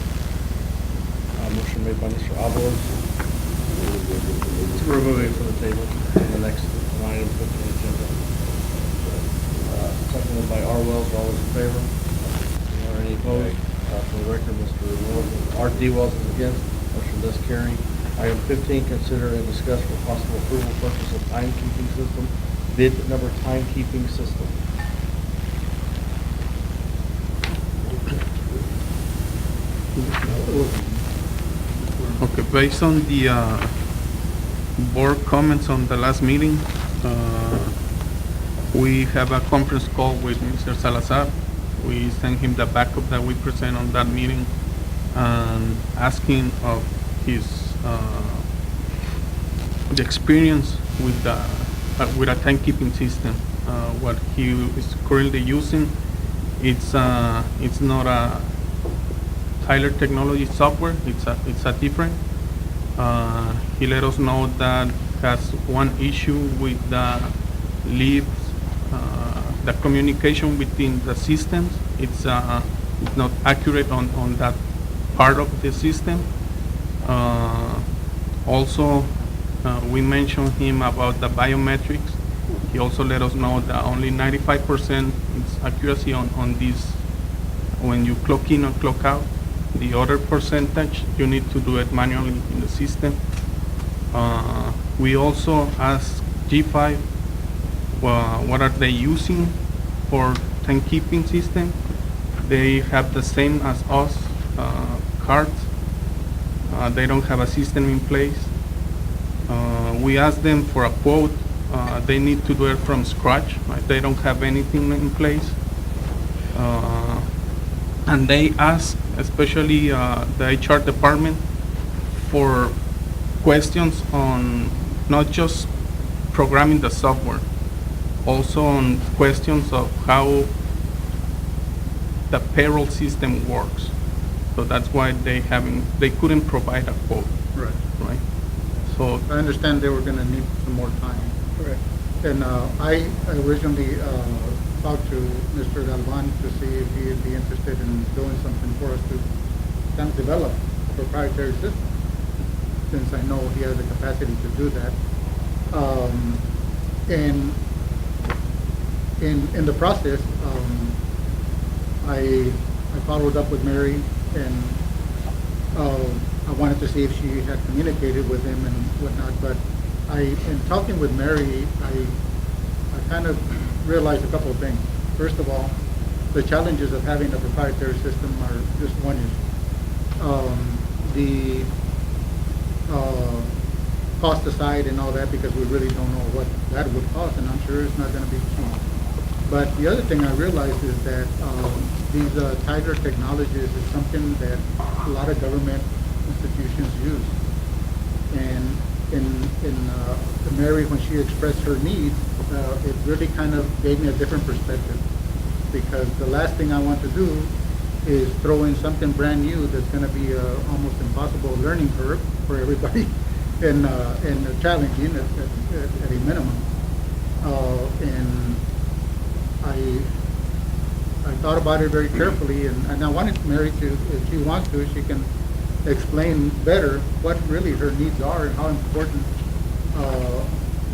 Motion made by Mr. Avalos to remove it from the table on the next item put on the agenda. Seconded by R. Wells. All those in favor? Are any opposed? For the record, Mr. Wells, R. D. Wells is against. Motion does carry. Item 15, consider and discuss for possible approval purchase of timekeeping system, bid number timekeeping system. Okay, based on the board comments on the last meeting, we have a conference call with Mr. Salazar We sent him the backup that we present on that meeting and asking of his the experience with a timekeeping system. What he is currently using, it's not a Tyler Technology software. It's a different. He let us know that has one issue with the leaves, the communication between the systems. It's not accurate on that part of the system. Also, we mentioned him about the biometrics. He also let us know that only 95% is accuracy on this when you clock in and clock out. The other percentage, you need to do it manually in the system. We also asked G5 what are they using for timekeeping system. They have the same as us, cards. They don't have a system in place. We asked them for a quote. They need to do it from scratch. Right? They don't have anything in place. And they ask, especially the HR department, for questions on not just programming the software, also on questions of how the payroll system works. So that's why they couldn't provide a quote. Right. So I understand they were gonna need some more time. Correct. And I originally talked to Mr. Galvan to see if he'd be interested in doing something for us to kind of develop a proprietary system, since I know he has the capacity to do that. And in the process, I followed up with Mary, and I wanted to see if she had communicated with him and whatnot. But in talking with Mary, I kind of realized a couple of things. First of all, the challenges of having a proprietary system are just one issue. The cost aside and all that, because we really don't know what that would cost, and I'm sure it's not going to be cheap. But the other thing I realized is that these Tiger technologies is something that a lot of government institutions use. And in Mary, when she expressed her needs, it really kind of gave me a different perspective, because the last thing I want to do is throw in something brand new that's going to be almost impossible learning curve for everybody, and challenging at a minimum. And I thought about it very carefully, and I wanted Mary to, if she wants to, she can explain better what really her needs are and how important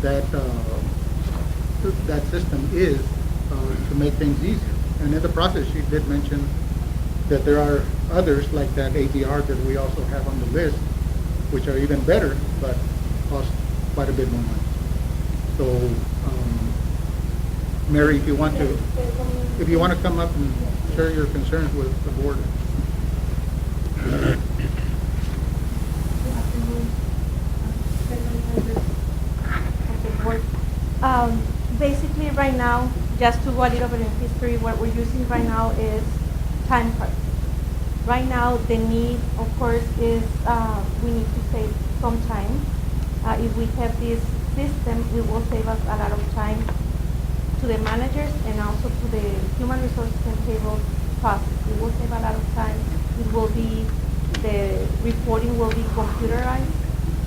that system is to make things easier. And in the process, she did mention that there are others like that ADR that we also have on the list, which are even better, but cost quite a bit more money. So, Mary, if you want to come up and share your concerns with the board. Basically, right now, just to go a little bit in history, what we're using right now is time cards. Right now, the need, of course, is we need to save some time. If we have this system, it will save us a lot of time to the managers and also to the human resources and payroll process. It will save a lot of time. It will be, the reporting will be computerized.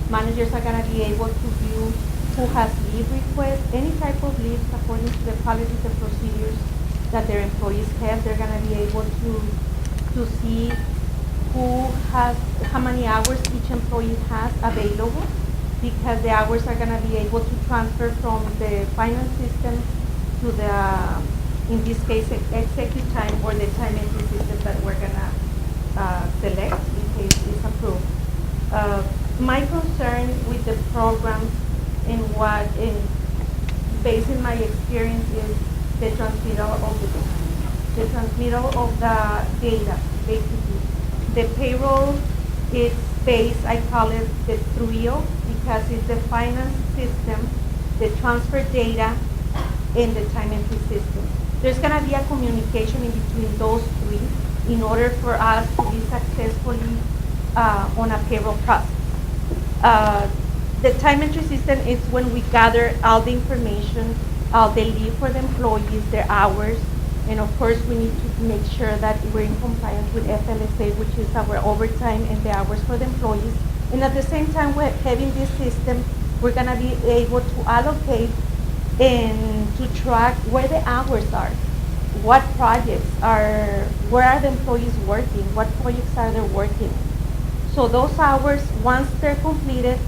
Managers are going to be able to view who has leave requests, any type of leaves according to the policies and procedures that their employees have. They're going to be able to see how many hours each employee has available, because the hours are going to be able to transfer from the finance system to the, in this case, executive time or the time entry system that we're going to select in case it's approved. My concern with the program based on my experience, is the transmittal of the data, basically. The payroll is based, I call it the trio, because it's the finance system, the transfer data, and the time entry system. there's gonna be a communication in between those three in order for us to be successfully on a payroll process. The time entry system is when we gather all the information, the leave for the employees, their hours, and of course, we need to make sure that we're in compliance with FLSA, which is our overtime and the hours for the employees. And at the same time, we're having this system, we're gonna be able to allocate and to track where the hours are, what projects are, where are the employees working, what projects are they working. So those hours, once they're completed,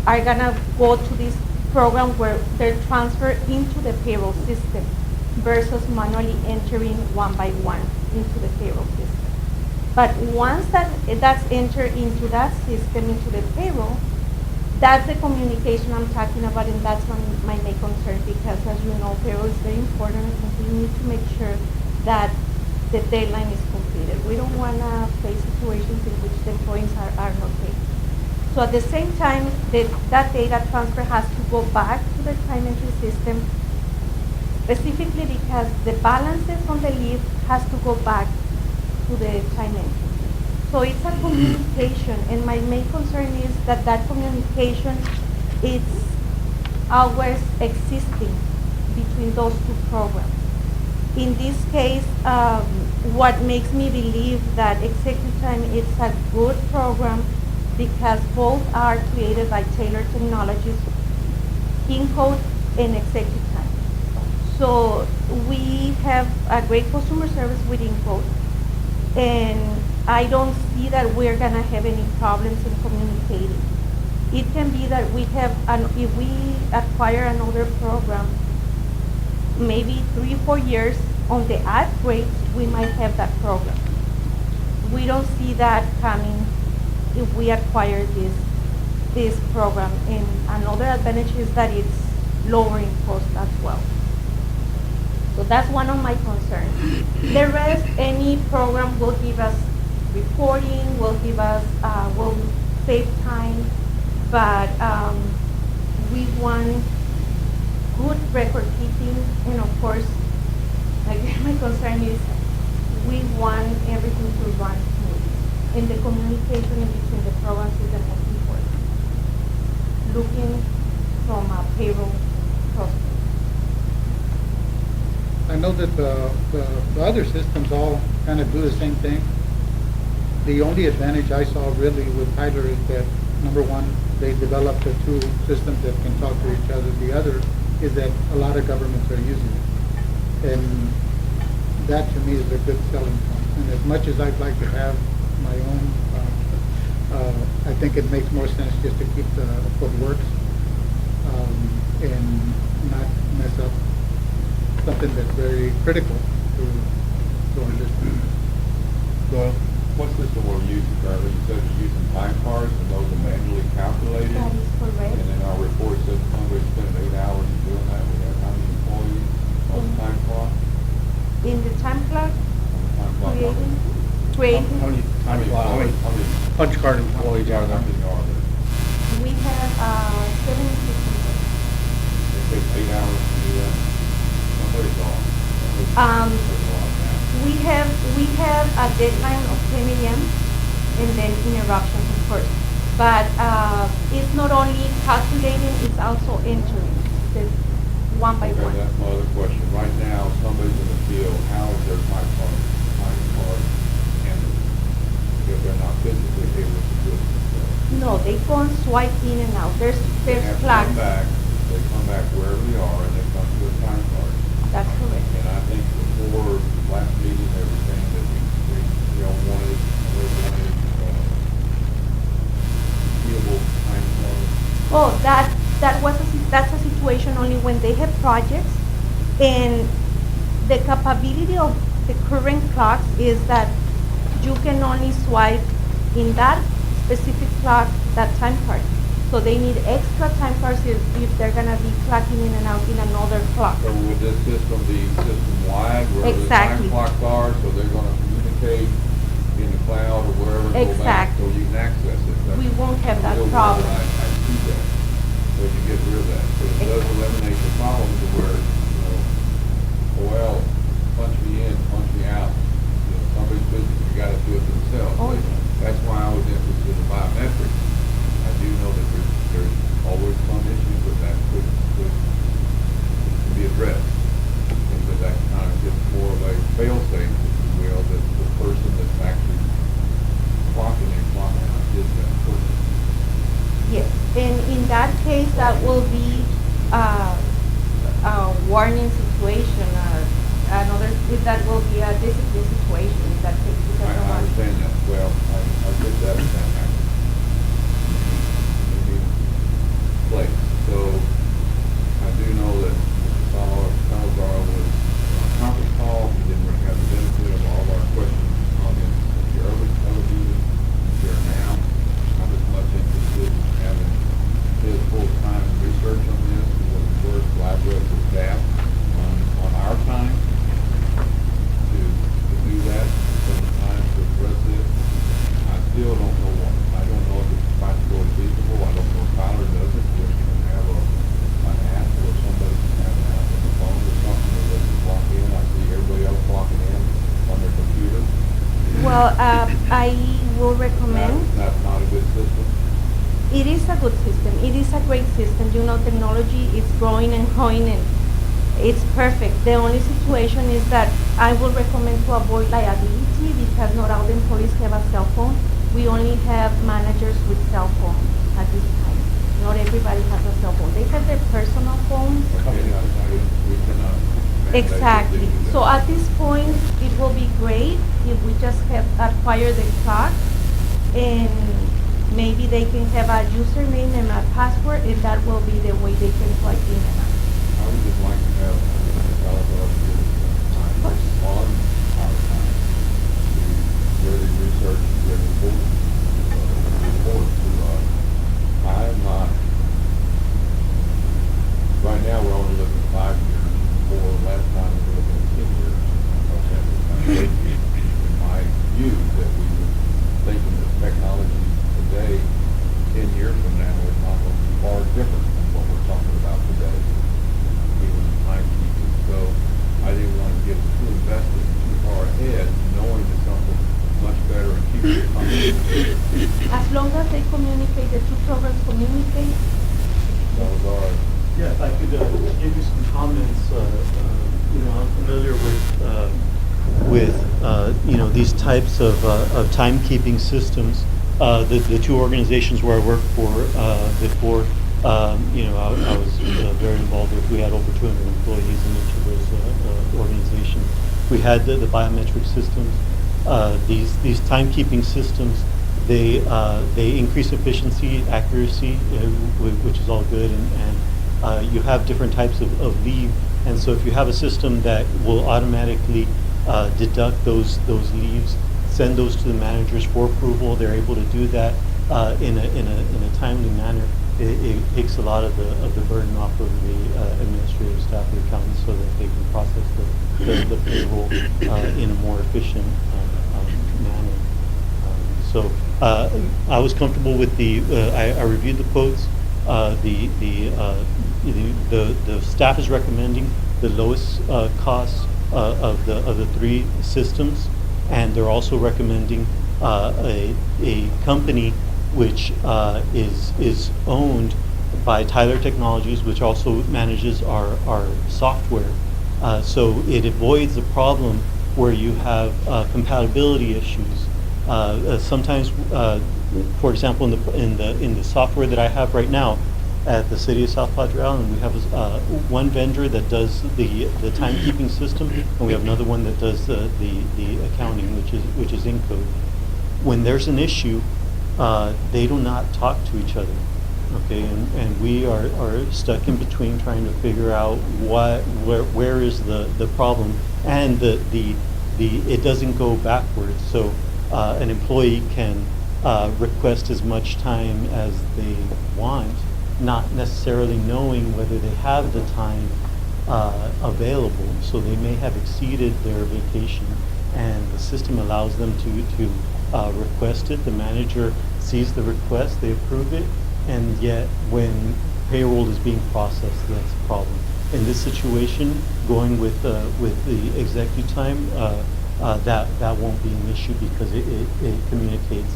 are gonna go to this program where they're transferred into the payroll system versus manually entering one by one into the payroll system. But once that's entered into that system, into the payroll, that's the communication I'm talking about, and that's my main concern, because as you know, payroll is very important, and we need to make sure that the deadline is completed. We don't wanna face situations in which the employees are not paid. So at the same time, that data transfer has to go back to the time entry system, specifically because the balances on the leave has to go back to the time entry. So it's a communication, and my main concern is that that communication is always existing between those two programs. In this case, what makes me believe that executive time is a good program because both are created by Taylor Technologies, InCode and executive time. So we have a great customer service with InCode, and I don't see that we're gonna have any problems in communicating. It can be that we have, if we acquire another program, maybe 3 or 4 years on the upgrades, we might have that program. We don't see that coming if we acquire this program. And another advantage is that it's lowering cost as well. So that's one of my concerns. The rest, any program will give us reporting, will give us, will save time, but we want good record keeping, and of course, again, my concern is we want everything to run smoothly. And the communication in between the programs is the most important. Looking from a payroll perspective. I know that the other systems all kind of do the same thing. The only advantage I saw really with Tyler is that, number one, they developed the two systems that can talk to each other. The other is that a lot of governments are using it. And that to me is a good selling point. And as much as I'd like to have my own, I think it makes more sense just to keep what works and not mess up something that's very critical to our district. So, what system we're using currently? You said you're using time cards, and those are manually calculated? That is correct. And then our report says somebody spent 8 hours doing that. We have how many employees on the time clock? In the time clock, On the time clock, creating, How many how many punch card employees are there? are there? we have 76 employees. It takes 8 hours to do that. Somebody's on. We have a deadline of 10 a.m. and then interruptions, of course. But it's not only calculating, it's also entering the one by Okay, one. that's my other question. Right now, somebody's in the field, how is their time card handled? If they're not physically able to do it themselves. No, they go and swipe in and out. There's They have to flags. they come back wherever they are, and they come to a time card. That's correct. And I think before last meeting, they were saying that we all wanted, viewable time card. Oh, that's a situation only when they have projects, and the capability of the current clocks is that you can only swipe in that specific clock that time card. So they need extra time cards if they're gonna be clocking in and out in another clock. So would this system be system-wide, wherever the time Exactly. clocks are, so they're gonna communicate in the cloud or wherever, and go back, so Exactly. you can access it? That's We won't have that the real problem. reason I see that, so you get rid of that. So it does eliminate the problem to where, OL punch me in, punch me out. You know, somebody's business, you gotta do it themselves. Oh, But that's why I was interested in biometrics. I do know that there's always some issues with that, could be addressed. And that that kind of gets more of a fail-safe, if you will, that the person that's actually clocking in, clocking out is that person. Yes, and in that case, that will be a warning situation, another, that will be a discipline situation in that case. Because I understand that. Well, I get that, that place. So I do know that Salazar was on a conference call. He didn't really have the benefit of all of our questions on his other meeting here now. I'm as much interested in having his full-time research on this and what the word collaborate with staff on our time to do that, spend the time to address this. I still don't know what, I don't know if it's practically feasible. I don't know if Tyler does it, where you can have an app or somebody can have an app on the phone or something where they can clock in. I see everybody else clocking in on their computer. Well, I will recommend. That's not a good system. It is a good system. It is a great system. You know, technology is growing and growing, and it's perfect. The only situation is that I will recommend to avoid liability because not all the employees have a cell phone. We only have managers with cell phones at this time. Not everybody has a cell phone. They have their personal phones. We cannot mandate Exactly. that they do So that. at this point, it will be great if we just have acquired the clock, and maybe they can have a username and a password, and that will be the way they can plug in and out. I would just like to have Salazar give time on our time to really research their report to I'm not, right now we're only looking at 5 years, or last time we were looking at 10 years. Okay, in my view, that we were thinking that technology today, 10 years from now, is not going to be far different than what we're talking about today. Even timekeeping. So I didn't want to get too invested, too far ahead, knowing that something much better and keep it coming. As long as they communicate, the two programs communicate. Salazar. Yeah, if I could give you some comments, I'm familiar with these types of timekeeping systems. The two organizations where I worked for before, I was very involved with. We had over 200 employees in each of those organizations. We had the biometric systems. These timekeeping systems, they increase efficiency, accuracy, which is all good, and you have different types of leave. And so if you have a system that will automatically deduct those leaves, send those to the managers for approval, they're able to do that in a timely manner. It takes a lot of the burden off of the administrative staff of the county so that they can process the payroll in a more efficient manner. So I was comfortable with I reviewed the quotes. The staff is recommending the lowest cost of the three systems, and they're also recommending a company which is owned by Tyler Technologies, which also manages our software. So it avoids the problem where you have compatibility issues. Sometimes, for example, in the software that I have right now at the city of South Padre Island, we have one vendor that does the timekeeping system, and we have another one that does the accounting, which is Encode. When there's an issue, they do not talk to each other. Okay, and we are stuck in between trying to figure out where is the problem, and it doesn't go backwards. So an employee can request as much time as they want, not necessarily knowing whether they have the time available. So they may have exceeded their vacation, and the system allows them to request it. The manager sees the request, they approve it, and yet when payroll is being processed, that's a problem. in this situation, going with the executive time, that won't be an issue because it communicates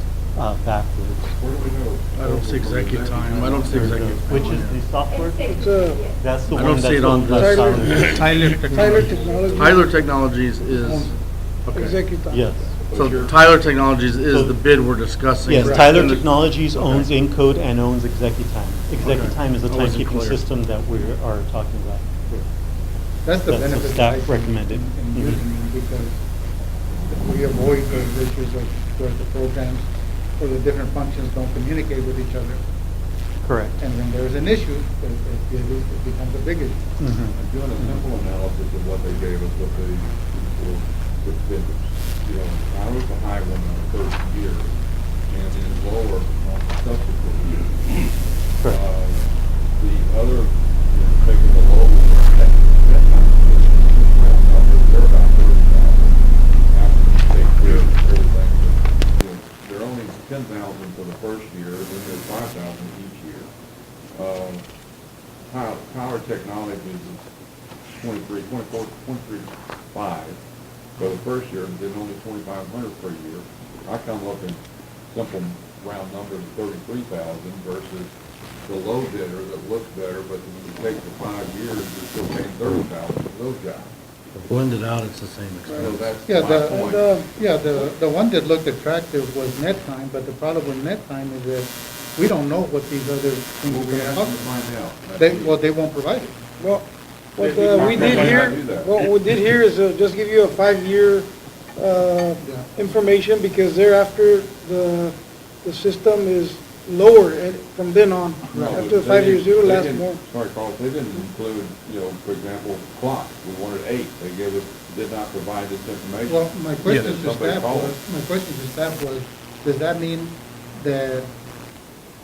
backwards. Where do we know? I don't see executive time, I don't see executive time. Which on is here. the software? It's That's the I one don't that's see it on owned the by Tyler. Tyler. Tyler Tyler Technologies. Technologies. Tyler Technologies is, okay. Executive. Yes. So Tyler Technologies is So- the bid we're discussing. Yes, Right. Tyler And the- Technologies owns Encode and owns ExecuTime. ExecuTime is the I wasn't timekeeping clear. system that we are talking about here. That's the That's the benefit. staff that I see recommended. In Mhm. using them because we avoid those issues of where the programs or the different functions don't communicate with each other. Correct. And when there's an issue, it becomes a big issue. Mhm. Doing a simple analysis of what they gave us with vendors. You know, I was the high one on the first year, and then lower on the subsequent year. Correct. The other, taking the low, that time, round numbers, they're about 30,000. After you take care of everything, they're only 10,000 for the first year, then there's 5,000 each year. Power Technologies is 23.5 for the first year, then only 2,500 per year. I come up in simple round numbers of 33,000 versus the low bidder that looks better, but when you take the 5 years, you're still paying 30,000 for those guys. Blended out, it's the same So expense. that's Yeah, my point. the one that looked attractive was net time, but the problem with net time is that we don't know what these other things Well, are we gonna have cost. to find out. They won't provide it. Well, what Yeah, we you did might here, not do that. what we did here is just give you a 5-year information because thereafter the system is lower from then on. No, After but 5 they years, it will didn't- last they didn't- more. Sorry, Carlos, they didn't include, for example, clocks. We wanted 8. They did not provide this information. Well, my question Did to somebody staff call was, does that mean that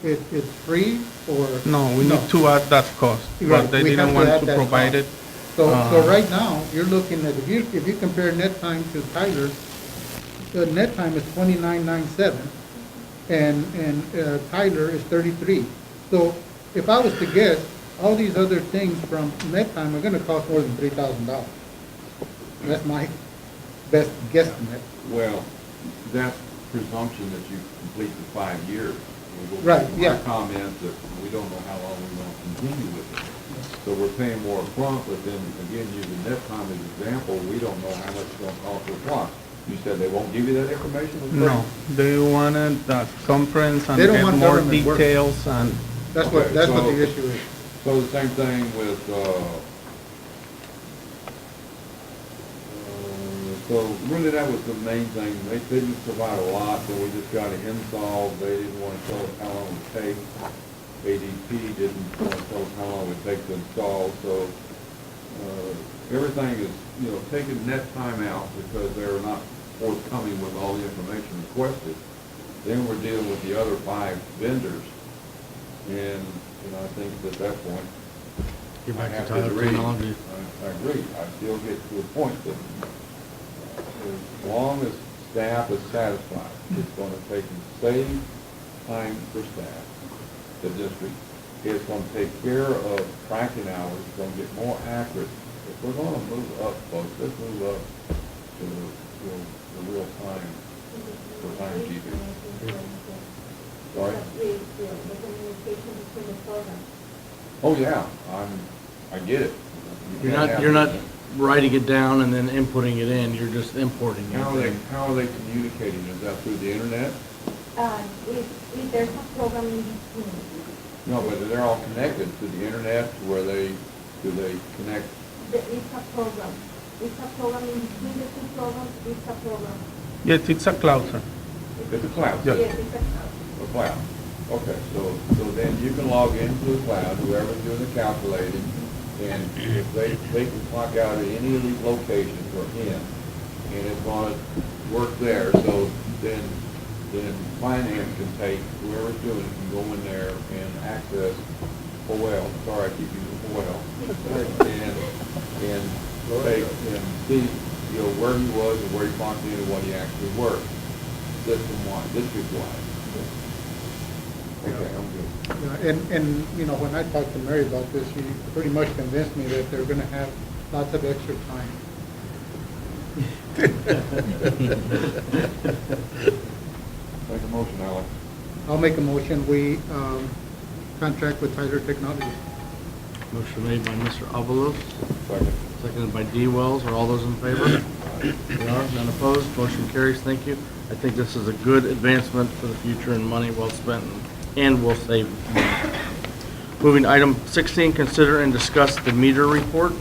it's free or? No, we need to add that cost, Right, but they we have didn't to want add to that provide cost. it. So right now, you're looking at, if you compare net time to Tyler, the net time is 29.97, and Tyler is 33. So if I was to guess, all these other things from net time are gonna cost more than $3,000. That's my best guesstimate. Well, that's presumption that you complete the 5 years. Right, yeah. Our comment that we don't know how long we want to continue with it. So we're paying more upfront, but then again, using net time as an example, we don't know how much it's going to cost per clock. You said they won't give you that information? No, they wanted the conference and They don't get want more government work. details and, That's Okay, what so- the issue is. So the same thing with, so really that was the main thing. They didn't provide a lot, so we just got it installed. They didn't want to tell us how long it would take. ADP didn't want to tell us how long it would take to install, so, everything is, taking net time out because they're not forthcoming with all the information requested. Then we're dealing with the other 5 vendors, and, I think at that point, Get I back have to to Tyler agree. Technologies. I agree. I still get to a point that as long as staff is satisfied, it's going to take and save time for staff, the district. It's going to take care of tracking hours, it's going to get more accurate. If we're going to move up, folks, let's move up to the real time for timekeeping. Sorry? Oh, yeah, I get it. You can't have You're not it. writing it down and then inputting it in, you're just importing it. How are they communicating? Is that through the internet? If there's a program in between. No, but they're all connected to the internet, to where do they connect? It's a program. It's a program in between the 2 programs, it's a program. yes, it's a cloud, sir. It's a cloud. Yeah. Yes, it's a cloud. A cloud. Okay, so then you can log into the cloud, whoever's doing the calculating, and if they can clock out at any of these locations or in, and it's going to work there, so then finance can take, whoever's doing it can go in there and access OL, sorry, I keep using OL, and take and see, where he was and where he clocked in and what he actually worked, system-wide, district-wide. Okay, I'm good. Yeah, and, you know, when I talked to Mary about this, she pretty much convinced me that they're gonna have lots of extra time. Make a motion, Alex. I'll make a motion, we, contract with Tyler Technologies. Motion made by Mr. Avalos, Second. seconded by D. Wells. Are all those in favor? They are. None opposed. Motion carries. Thank you. I think this is a good advancement for the future and money well spent and will save money. Moving to item 16, consider and discuss the meter report.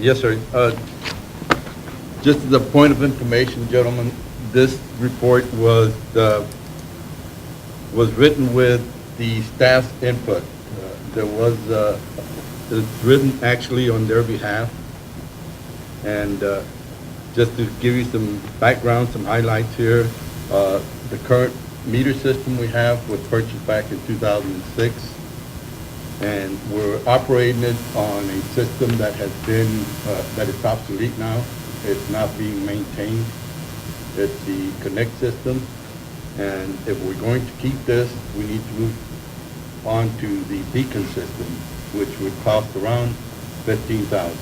Yes, sir. Just as a point of information, gentlemen, this report was written with the staff's input. It's written actually on their behalf. And just to give you some background, some highlights here, the current meter system we have was purchased back in 2006. And we're operating it on a system that has been, that is obsolete now. It's not being maintained. It's the Connect system. And if we're going to keep this, we need to move on to the Beacon system, which would cost around $15,000.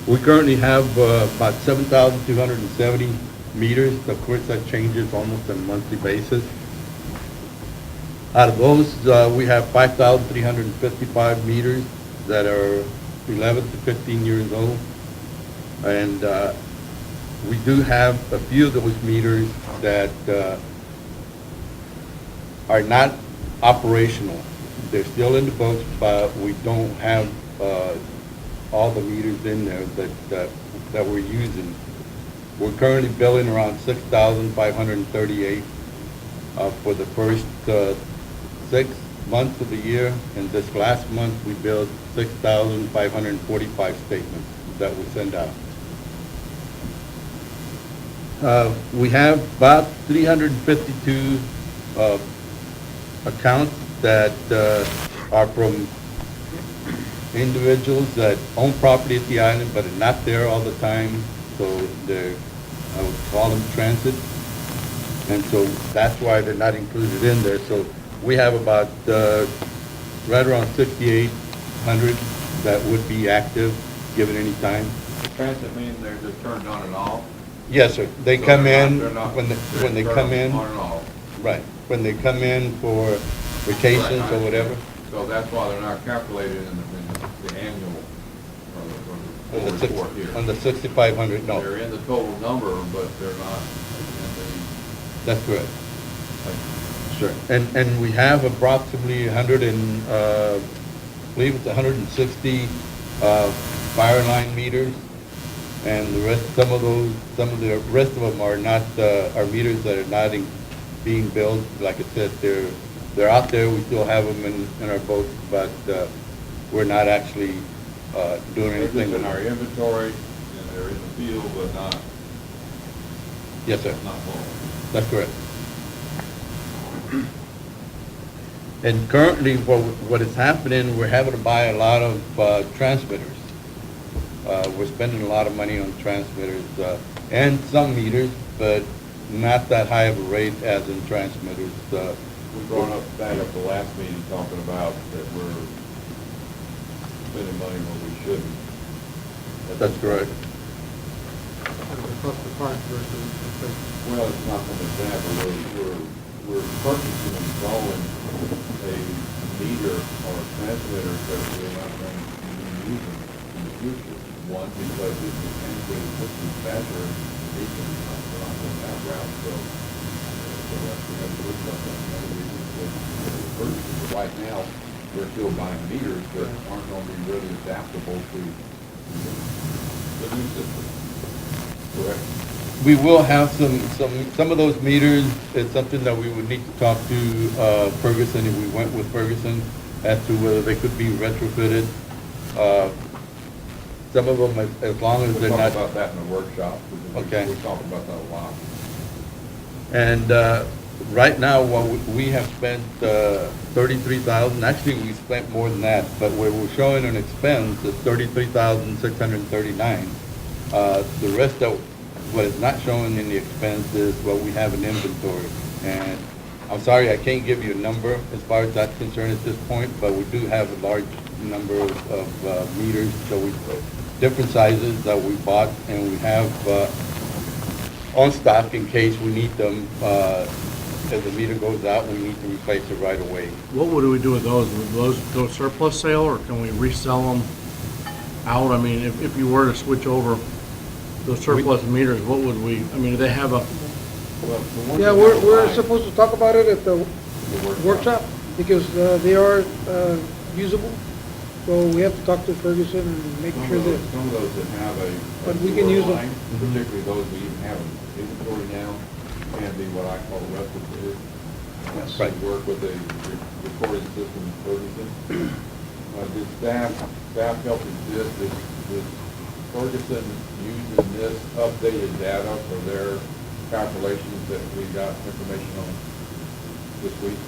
We currently have about 7,270 meters. Of course, that changes almost on a monthly basis. Out of those, we have 5,355 meters that are 11 to 15 years old. And we do have a few of those meters that are not operational. They're still in the books, but we don't have all the meters in there that we're using. We're currently billing around 6,538 for the first 6 months of the year, and this last month we billed 6,545 statements that we send out. We have about 352 accounts that are from individuals that own property at the island but are not there all the time, so they're, I would call them transit, and so that's why they're not included in there. So we have about right around 6,800 that would be active given any time. Transit means they're just turned on and off? Yes, sir. They So come they're in, not- when they they're come in, on and off. right, when they come in for vacations or whatever. So that's why they're not calculated in the annual, or the report here. On the 6,500, no, They're in the total number, but they're not in that's correct. the, Sure. And we have approximately 100 and, I believe it's 160 fire line meters. And the rest, some of the rest of them are not, are meters that are not being billed. Like I said, they're out there, we still have them in our boats, but we're not actually doing they're anything just with in our them. inventory, and they're in the field, but not, Yes, sir, not flowing. that's correct. And currently, what is happening, we're having to buy a lot of transmitters. We're spending a lot of money on transmitters and some meters, but not that high of a rate as in transmitters. We brought up, back up the last meeting, talking about that we're spending money when we shouldn't. That's correct. The cost of parts versus replacement. Well, it's not an example, we're purchasing and installing a meter or a transmitter that we're not going to be using in the future. One, because it's an antiquated system faster, we're not going that route, so that's, we have to look at that. Another reason is we're purchasing, but right now, we're still buying meters that aren't going to be really adaptable to the new system. Correct? We will have some of those meters. It's something that we would need to talk to Ferguson, if we went with Ferguson, as to whether they could be retrofitted. Some of them, as long as they're We'll not. talk about that in the workshop, because Okay. we talk about that a lot. And right now, what we have spent 33,000. Actually, we spent more than that, but where we're showing an expense is 33,639. The rest of what is not showing in the expense is what we have in inventory, And I'm sorry, I can't give you a number as far as that's concerned at this point, but we do have a large number of meters, so we, different sizes that we bought, and we have on stock in case we need them. If the meter goes out, we need to replace it right away. What would we do with those? Would those go surplus sale, or can we resell them out? I mean, if you were to switch over those surplus meters, what would we, I mean, do they have a, Well, the ones Yeah, that we're have supposed to talk about it at the workshop, because they are usable. So we have to talk to Ferguson and make sure that, Some of those that have a. But we can use them. line, Particularly those we even have in inventory now, can be what I call retrofitted. That's We right. work with a recording system in Ferguson. Did staff help exist, is Ferguson using this updated data for their calculations that we got information on this week?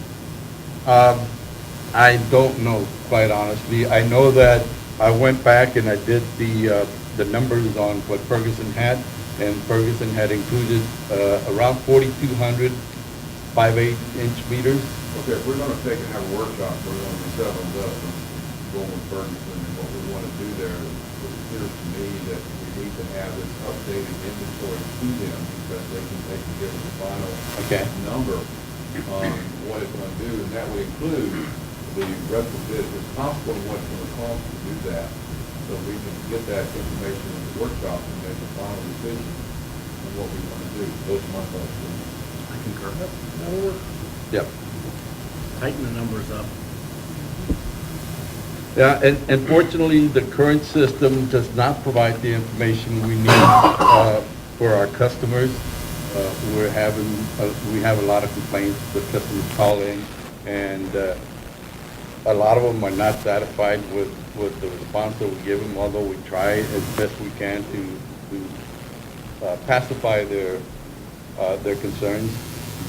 I don't know, quite honestly. I know that I went back and I did the numbers on what Ferguson had, and Ferguson had included around 4,200 5/8-inch meters. Okay, if we're gonna take and have a workshop, we're gonna be settling up and going with Ferguson, and what we wanna do there, it appears to me that we need to have this updated inventory to them, because they can give us a final Okay. number on what it's gonna do, and that would include the retrofit, if it's possible, and what it's gonna cost to do that, so we can get that information in the workshop and make a final decision on what we wanna do. Those are my thoughts. I concur. that'll work. Yep. Tighten the numbers up. Yeah, and unfortunately, the current system does not provide the information we need for our customers. We have a lot of complaints that customers call in, and a lot of them are not satisfied with the response that we give them, although we try as best we can to pacify their concerns.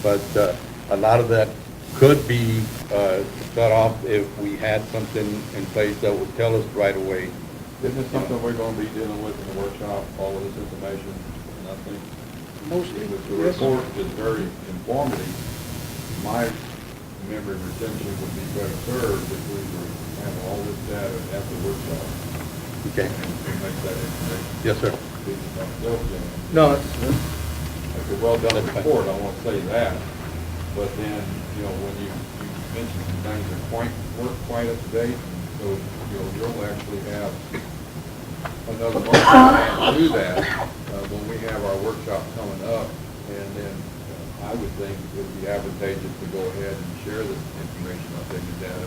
But a lot of that could be shut off if we had something in place that would tell us right away. Isn't this something we're gonna be dealing with in the workshop, all of this information? And I think Mostly, the yes. report is very informative. My memory retention would be better served if we were have all this data at the workshop. Okay? And make that information. Yes, sir. be myself, Jim. No, It's a well-done That's fine. report, I won't say that. But then, you know, when you mention some things that weren't quite up to date, so, you know, you'll actually have another month to do that, when we have our workshop coming up. And then, I would think it would be advantageous to go ahead and share this information, updated data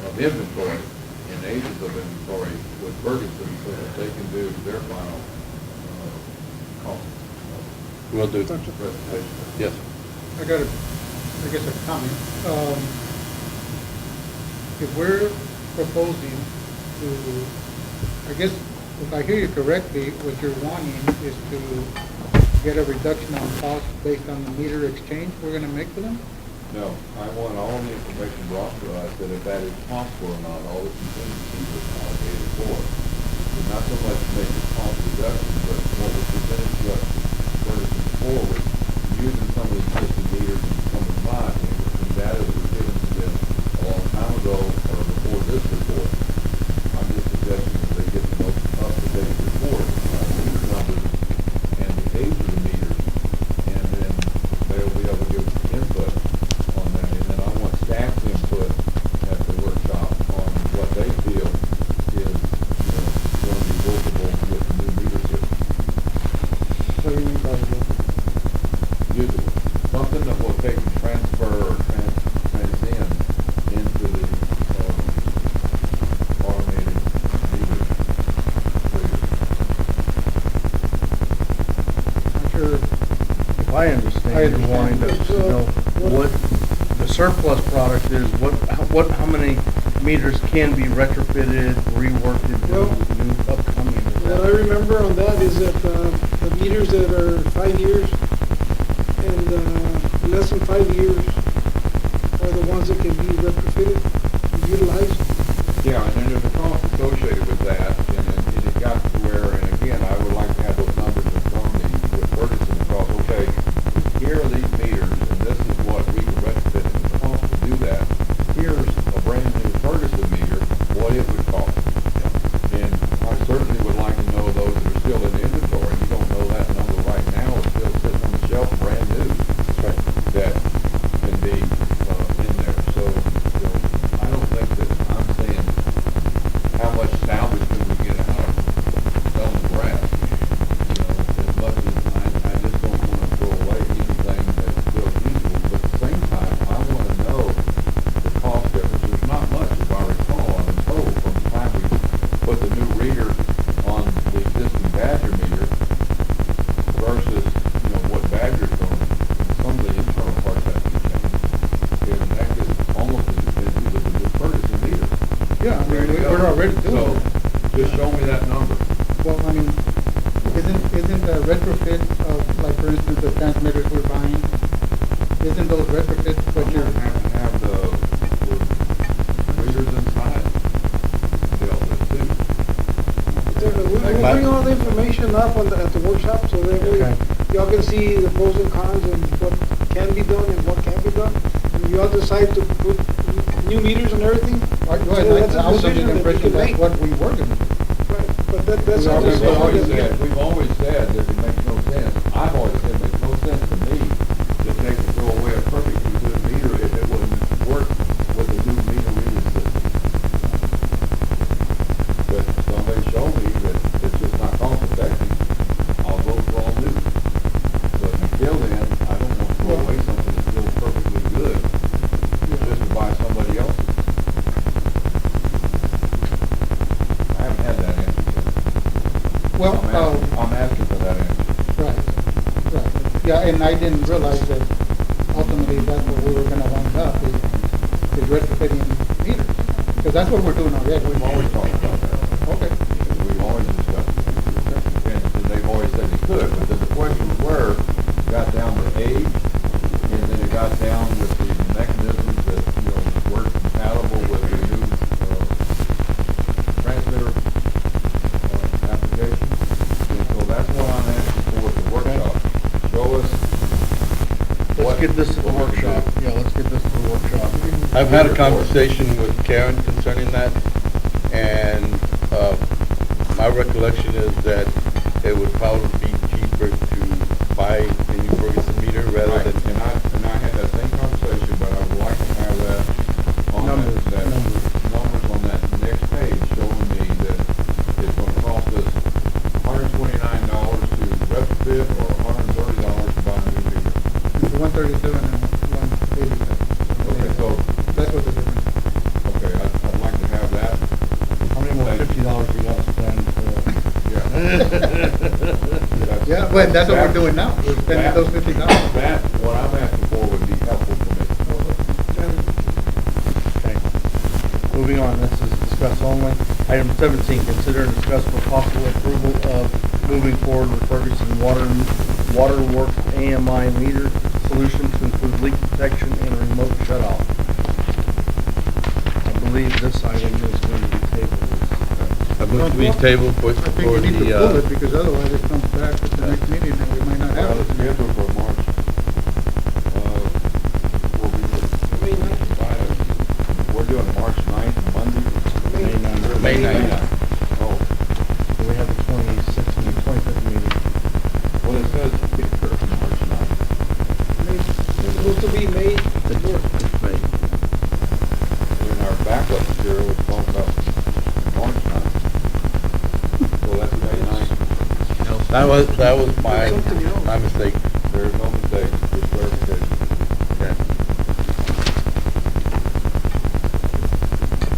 of inventory and ages of inventory with Ferguson, so that they can do their final, cost Will do. presentation. Yes. I got I guess a comment. If we're proposing to, I guess, if I hear you correctly, what you're wanting is to get a reduction on cost based on the meter exchange we're gonna make for them? No, I want all the information brought to us, that if that is possible or not, all the contingencies are allocated for. So not so much to make the cost reduction, but what was presented to us Ferguson forward, using some of the existing meters and some of mine, and with some data that was given to them a long time ago or before this report. I'm just suggesting that they get the most up-to-date report, these numbers and the age of the meters, and then they'll be able to give us input on that. And then I want staff's input at the workshop on what they feel is, you know, going to be workable with the new meter system. What do you mean by that? Usable. Something that will take and transfer or transcend into the automated meter. Not sure. if I understand, you're wanting to know what the surplus product is, how many meters can be retrofitted, reworked Well, into new upcoming? Is What I that- remember on that is that the meters that are 5 years and less than 5 years are the ones that can be retrofitted, utilized. Yeah, and then there's a cost associated with that, and it got to where, and again, I would like to have those numbers in front of me with Ferguson, because, okay, here are these meters, and this is what Badger meter versus, you know, what Badger's doing, some of the internal parts have to be changed. And that is almost as expensive as the new Ferguson meter. Yeah, I mean, we're already doing that. So, just show me that number. Well, I mean, isn't the retrofit of, like, for instance, the transmitters we're buying, isn't those retrofits what You you're, have the readers inside dealt with too. We'll bring all the information up at the workshop, so that way Okay. y'all can see the pros and cons and what can be done and what can't be done. And y'all decide to put new meters and everything. I So that's a was under decision the that you impression can that's make. what we were gonna do. Right, but that's a We decision always that We've always said that it makes no sense. I've always said it makes no sense to me to take and throw away a perfectly good meter if it wouldn't work with a new meter reading system. But somebody showed me that it's just not cost effective. I'll vote for all new. But until then, I don't want to throw away something that's still perfectly good just to buy somebody else's. I haven't had that answer yet. Well, I'm asking for that answer. right, right. Yeah, and I didn't realize that ultimately that's what we were gonna wind up, is retrofitting meters. Because that's what we're doing already. We've always talked about that. Okay. We've always discussed it. And they've always said they could, but then the questions were, got down to age, and then it got down with the mechanisms that, you know, were compatible with the new, transmitter, application. And so that's what I'm asking for at the workshop. Show us. Let's get this to the workshop. Yeah, let's get this to the workshop. I've had a conversation with Karen concerning that, and my recollection is that it would probably be cheaper to buy a new Ferguson meter rather Right, than. and I had that same conversation, but I would like to have that on Numbers. numbers on that next page showing me that it's gonna cost us $129 to retrofit or $130 to buy a new meter. It's 137 and 187. Okay, so, That's what the difference is. okay, I'd like to have that. How many more $50 you got to spend? Yeah. Yeah, but that's what we're doing now. We're spending That- those $50. That, what I'm asking for would be helpful for me. Okay. Moving on, this is discuss only. Item 17, consider and discuss for possible approval of moving forward with Ferguson Waterworks AMI meter solution to include leak detection and remote shutoff. I believe this item is going to be tabled. I move to be tabled for I think we need to pull it because otherwise it comes back at the next meeting and we might not Well, have it's it. scheduled for March. We'll be, we're doing March 9th, Monday. May 9th. May 9th. Oh, So we have the 26th and the 25th meeting. well, it says here, March 9th. It's supposed to be May 4th. It's May. In our backup material, it's talking about March 9th. So that's May 9th. No. That was Something else. my mistake. There is no mistake, just clarification. Okay.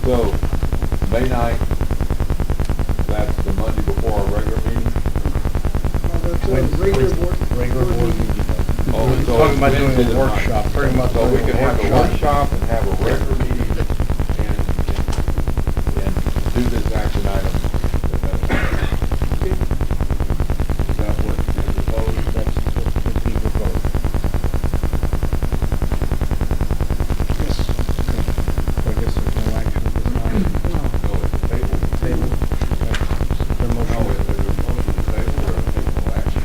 So, May 9th, that's the Monday before our regular meeting. That's a regular board. Regular board meeting. Oh, We're so talking it's about doing Wednesday a the ninth. workshop, pretty much. So we doing can have a workshop. workshop and have a regular meeting and do this action item. Is that what is proposed? That's what's being proposed. Yes. So I guess there's no action at this time. No, it's a table. Table. Is there a No, motion? is there a motion to table or a table action?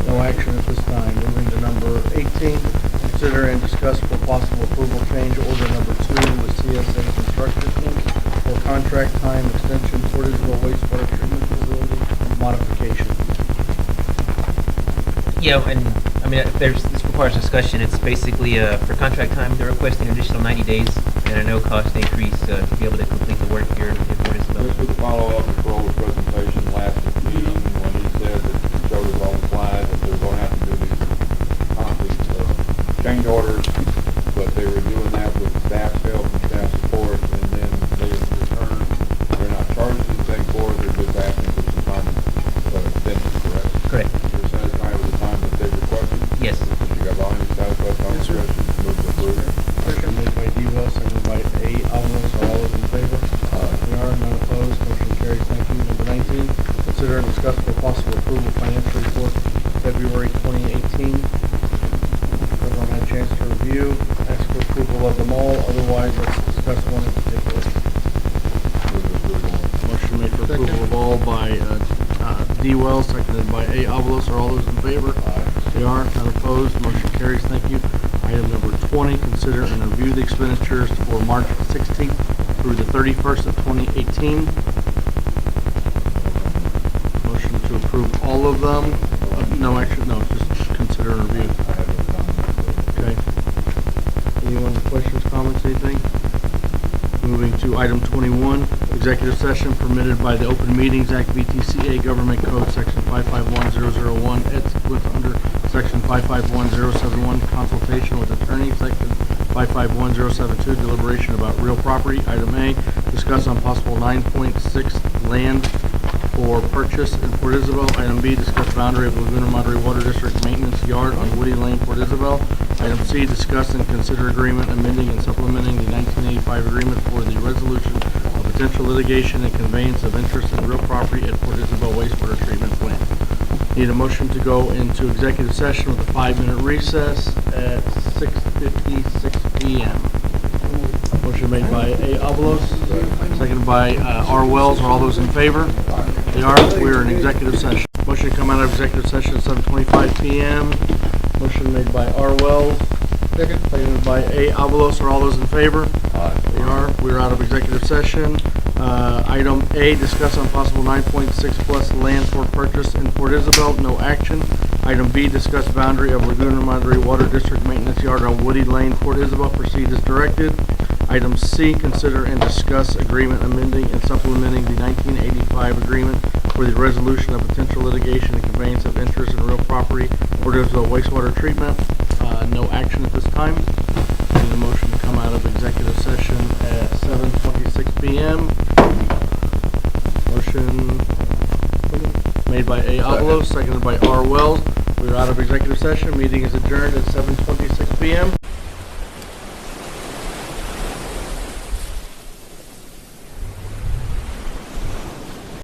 No action at this time. Moving to number 18, consider and discuss for possible approval change order number 2 with CSA Construction Inc. for contract time extension Porterville wastewater treatment facility modification. Yeah, and, I mean, if this requires discussion, it's basically, for contract time, they're requesting an additional 90 days and a no-cost increase, to be able to complete the work here in Portisville. This was a follow-up to Crowell's presentation last meeting when he said that he showed us all the slides that they're going to have to do these change orders, but they were doing that with staff's help and staff support, and then they in return, they're not charging anything for 2017. Consider and discuss for possible approval financial report February 2018. Everyone had a chance to review, ask for approval of them all, otherwise let's discuss one in particular. Motion made for approval of all by D. Wells, seconded by A. Avalos. Are all those in favor? They are. None opposed. Motion carries. Thank you. Item number 20, consider and review the expenditures for March 16th through the 31st of 2018. Motion to approve all of them. No action, no, just consider and review. Okay. Anyone with questions, comments, anything? Moving to item 21, executive session permitted by the Open Meetings Act, VTCA Government Code, Section 551001, with under Section 551071, consultation with attorney, Section 551072, deliberation about real property. Item A, discuss on possible 9.6 land for purchase in Port Isabel. Item B, discuss boundary of Laguna Madre Water District Maintenance Yard on Woody Lane, Port Isabel. Item C, discuss and consider agreement amending and supplementing the 1985 agreement for the resolution of potential litigation and conveyance of interest in real property at Port Isabel wastewater treatment plant. Need a motion to go into executive session with a 5-minute recess at 6:56 p.m. Motion made by A. Avalos, seconded by R. Wells. Are all those in favor? They are. We are in executive session. Motion to come out of executive session at 7:25 p.m. Motion made by R. Wells, seconded by A. Avalos. Are all those in favor? They are. We are out of executive session. Item A, discuss on possible 9.6 plus land for purchase in Port Isabel. No action. Item B, discuss boundary of Laguna Madre Water District Maintenance Yard on Woody Lane, Port Isabel. Proceed as directed. Item C, consider and discuss agreement amending and supplementing the 1985 agreement for the resolution of potential litigation and conveyance of interest in real property, Port Isabel wastewater treatment. No action at this time. Need a motion to come out of executive session at 7:26 p.m. Motion made by A. Avalos, seconded by R. Wells. We are out of executive session. Meeting is adjourned at 7:26